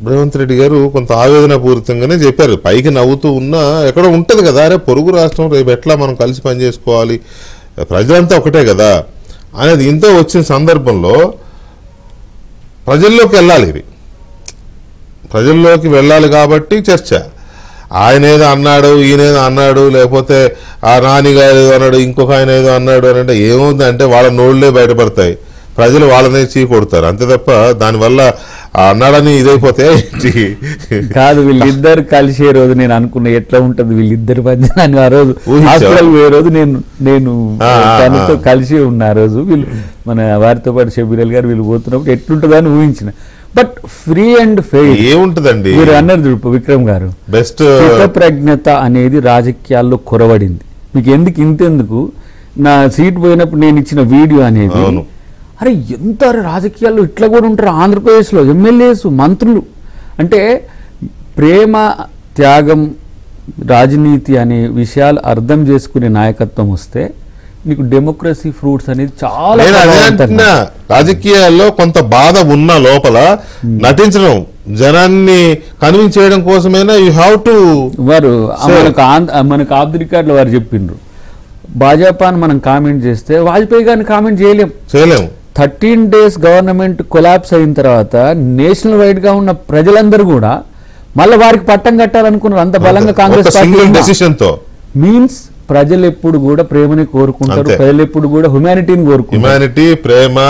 Speaker 1: రేవంత్ రెడ్డి గారు కొంత ఆవేదన పూరితంగానే చెప్పారు. పైకి నవ్వుతూ ఉన్నా ఎక్కడో ఉంటుంది కదా, అరే పొరుగు రాష్ట్రం రేపు ఎట్లా మనం కలిసి పనిచేసుకోవాలి, ప్రజలంతా ఒకటే కదా అనేది ఇంత వచ్చిన సందర్భంలో ప్రజల్లోకి వెళ్ళాలి, ఇది ప్రజల్లోకి వెళ్ళాలి కాబట్టి చర్చ. ఆయన ఏదో అన్నాడు, ఈయనేదో అన్నాడు, లేకపోతే ఆ నానిగారు ఏదో అన్నాడు, ఇంకొక ఆయన ఏదో అన్నాడు అని అంటే ఏమవుతుందంటే వాళ్ళ నోళ్లే బయటపడతాయి, ప్రజలు వాళ్ళనే చీ కొడతారు అంతే తప్ప దానివల్ల అన్నాడని ఇదైపోతే
Speaker 4: కాదు. వీళ్ళిద్దరు కలిసే రోజు నేను అనుకున్నా ఎట్లా ఉంటుంది వీళ్ళిద్దరి మధ్య, ఆ రోజు హాస్పిటల్ పోయే రోజు నేను తనతో కలిసి ఉన్న ఆ రోజు వీళ్ళు మన వారితో పాటు షబీర్ గారు వీళ్ళు పోతున్నప్పుడు ఎట్లుంటుందని ఊహించిన. బట్ ఫ్రీ అండ్ ఫెయిర్
Speaker 1: ఏముంటదండి
Speaker 4: మీరు అన్నారు విక్రమ్ గారు,
Speaker 1: బెస్ట్
Speaker 4: స్థితప్రజ్ఞత అనేది రాజకీయాల్లో కొరవడింది. మీకు ఇంతెందుకు నా సీట్ పోయినప్పుడు నేను ఇచ్చిన వీడియో అనేది, అరే ఎంత రాజకీయాల్లో ఇట్లా కూడా ఉంటారు ఆంధ్రప్రదేశ్లో, ఎమ్మెల్యేస్, మంత్రులు అంటే ప్రేమ, త్యాగం, రాజనీతి అనే విషయాలు అర్థం చేసుకునే నాయకత్వం వస్తే నీకు డెమోక్రసీ ఫ్రూట్స్ అనేది చాలా.
Speaker 1: రాజకీయాల్లో కొంత బాధ ఉన్న లోపల నటించడం, జనాన్ని కన్విన్స్ చేయడం కోసమైనా యూ హ్యావ్ టు.
Speaker 4: వారు మనకు ఆఫ్ ది రికార్డులో వారు చెప్పిండ్రు, భాజపాను మనం కామెంట్ చేస్తే వాజ్పేయి గారిని కామెంట్ చేయలేము. 13 days గవర్నమెంట్ కొలాప్స్ అయిన తర్వాత నేషనల్ వైడ్ గా ఉన్న ప్రజలందరూ కూడా మళ్ళీ వారికి పట్టం కట్టాలనుకున్నారు అంత బలంగా కాంగ్రెస్ పార్టీ. మీన్స్ ప్రజలు ఎప్పుడు కూడా ప్రేమని కోరుకుంటారు, ప్రజలు ఎప్పుడు కూడా హ్యుమానిటీని కోరుకుంటారు.
Speaker 1: హ్యుమానిటీ, ప్రేమ,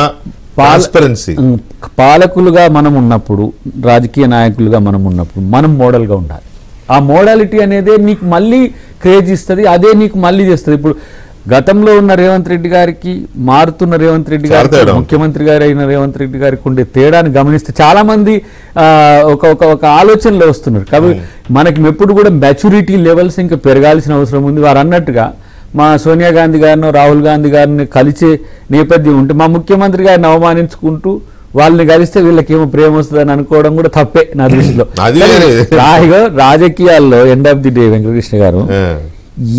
Speaker 1: ట్రాన్స్పరెన్సీ.
Speaker 4: పాలకులుగా మనం ఉన్నప్పుడు, రాజకీయ నాయకులుగా మనం ఉన్నప్పుడు మనం మోడల్గా ఉండాలి. ఆ మోడాలిటీ అనేదే నీకు మళ్ళీ క్రేజ్ ఇస్తుంది, అదే నీకు మళ్ళీ చేస్తుంది. ఇప్పుడు గతంలో ఉన్న రేవంత్ రెడ్డి గారికి, మారుతున్న రేవంత్ రెడ్డి గారికి, ముఖ్యమంత్రి గారు అయిన రేవంత్ రెడ్డి గారికి ఉండే తేడాన్ని గమనిస్తే చాలా మంది ఒక ఆలోచనలో వస్తున్నారు. కాబట్టి మనకి ఎప్పుడు కూడా మెచ్యూరిటీ లెవెల్స్ ఇంకా పెరగాల్సిన అవసరం ఉంది. వారు అన్నట్టుగా మా సోనియా గాంధీ గారిని రాహుల్ గాంధీ గారిని కలిసే నేపథ్యం ఉంటే మా ముఖ్యమంత్రి గారిని అవమానించుకుంటూ వాళ్ళని కలిస్తే వీళ్ళకేమో ప్రేమ వస్తుందని అనుకోవడం కూడా తప్పే నా దృష్టిలో. రాజకీయాల్లో end of the day Venkatakrishna గారు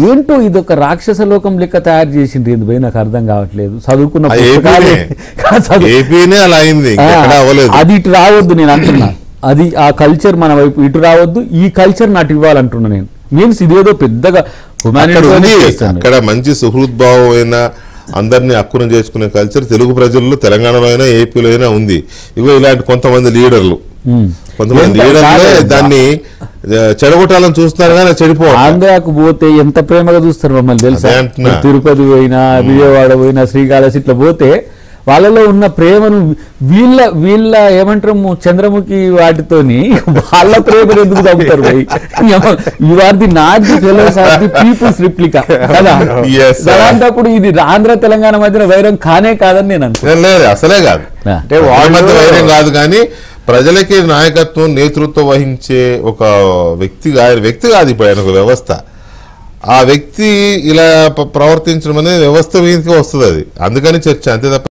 Speaker 4: ఏంటో ఇదొక రాక్షస లోకం లెక్క తయారు చేసింది ఏంది పోయి నాకు అర్థం కావట్లేదు. చదువుకున్న అది ఇటు రావద్దు నేను అంటున్నా. అది ఆ కల్చర్ మన వైపు ఇటు రావద్దు, ఈ కల్చర్ నాటు ఇవ్వాలంటున్నా నేను. మీన్స్ ఇదేదో పెద్దగా
Speaker 1: అక్కడ మంచి సుహృద్భావమైన అందరినీ అక్కున చేసుకునే కల్చర్ తెలుగు ప్రజల్లో తెలంగాణలో అయినా ఏపీలో అయినా ఉంది. ఇగో ఇలాంటి కొంతమంది లీడర్లు దాన్ని చెడగొట్టాలని చూస్తారు కానీ చెడిపోవాలి.
Speaker 4: ఆంధ్రాకు పోతే ఎంత ప్రేమగా చూస్తారు మమ్మల్ని తెలుసా. తిరుపతి పోయినా విజయవాడ పోయినా శ్రీకాళహస్తి ఇట్లా పోతే వాళ్ళలో ఉన్న ప్రేమను వీళ్ళ ఏమంటారు చంద్రముఖి వాటితోని వాళ్ళ ప్రేమను ఎందుకు చంపుతారు. You are the not the fellows of the people's replica కదా. అలాంటప్పుడు ఇది ఆంధ్ర తెలంగాణ మధ్యన వైరం కానే కాదని నేను అనుకుంటున్నాను.
Speaker 1: అసలే కాదు, అంటే వాళ్ళ మధ్య వైరం కాదు, కానీ ప్రజలకి నాయకత్వం నేతృత్వం వహించే ఒక వ్యక్తి కాదు ఇప్పుడు ఆయన ఒక వ్యవస్థ. ఆ వ్యక్తి ఇలా ప్రవర్తించడం అనేది వ్యవస్థ మీదకి వస్తుంది. అది అందుకని చర్చ, అంతే తప్ప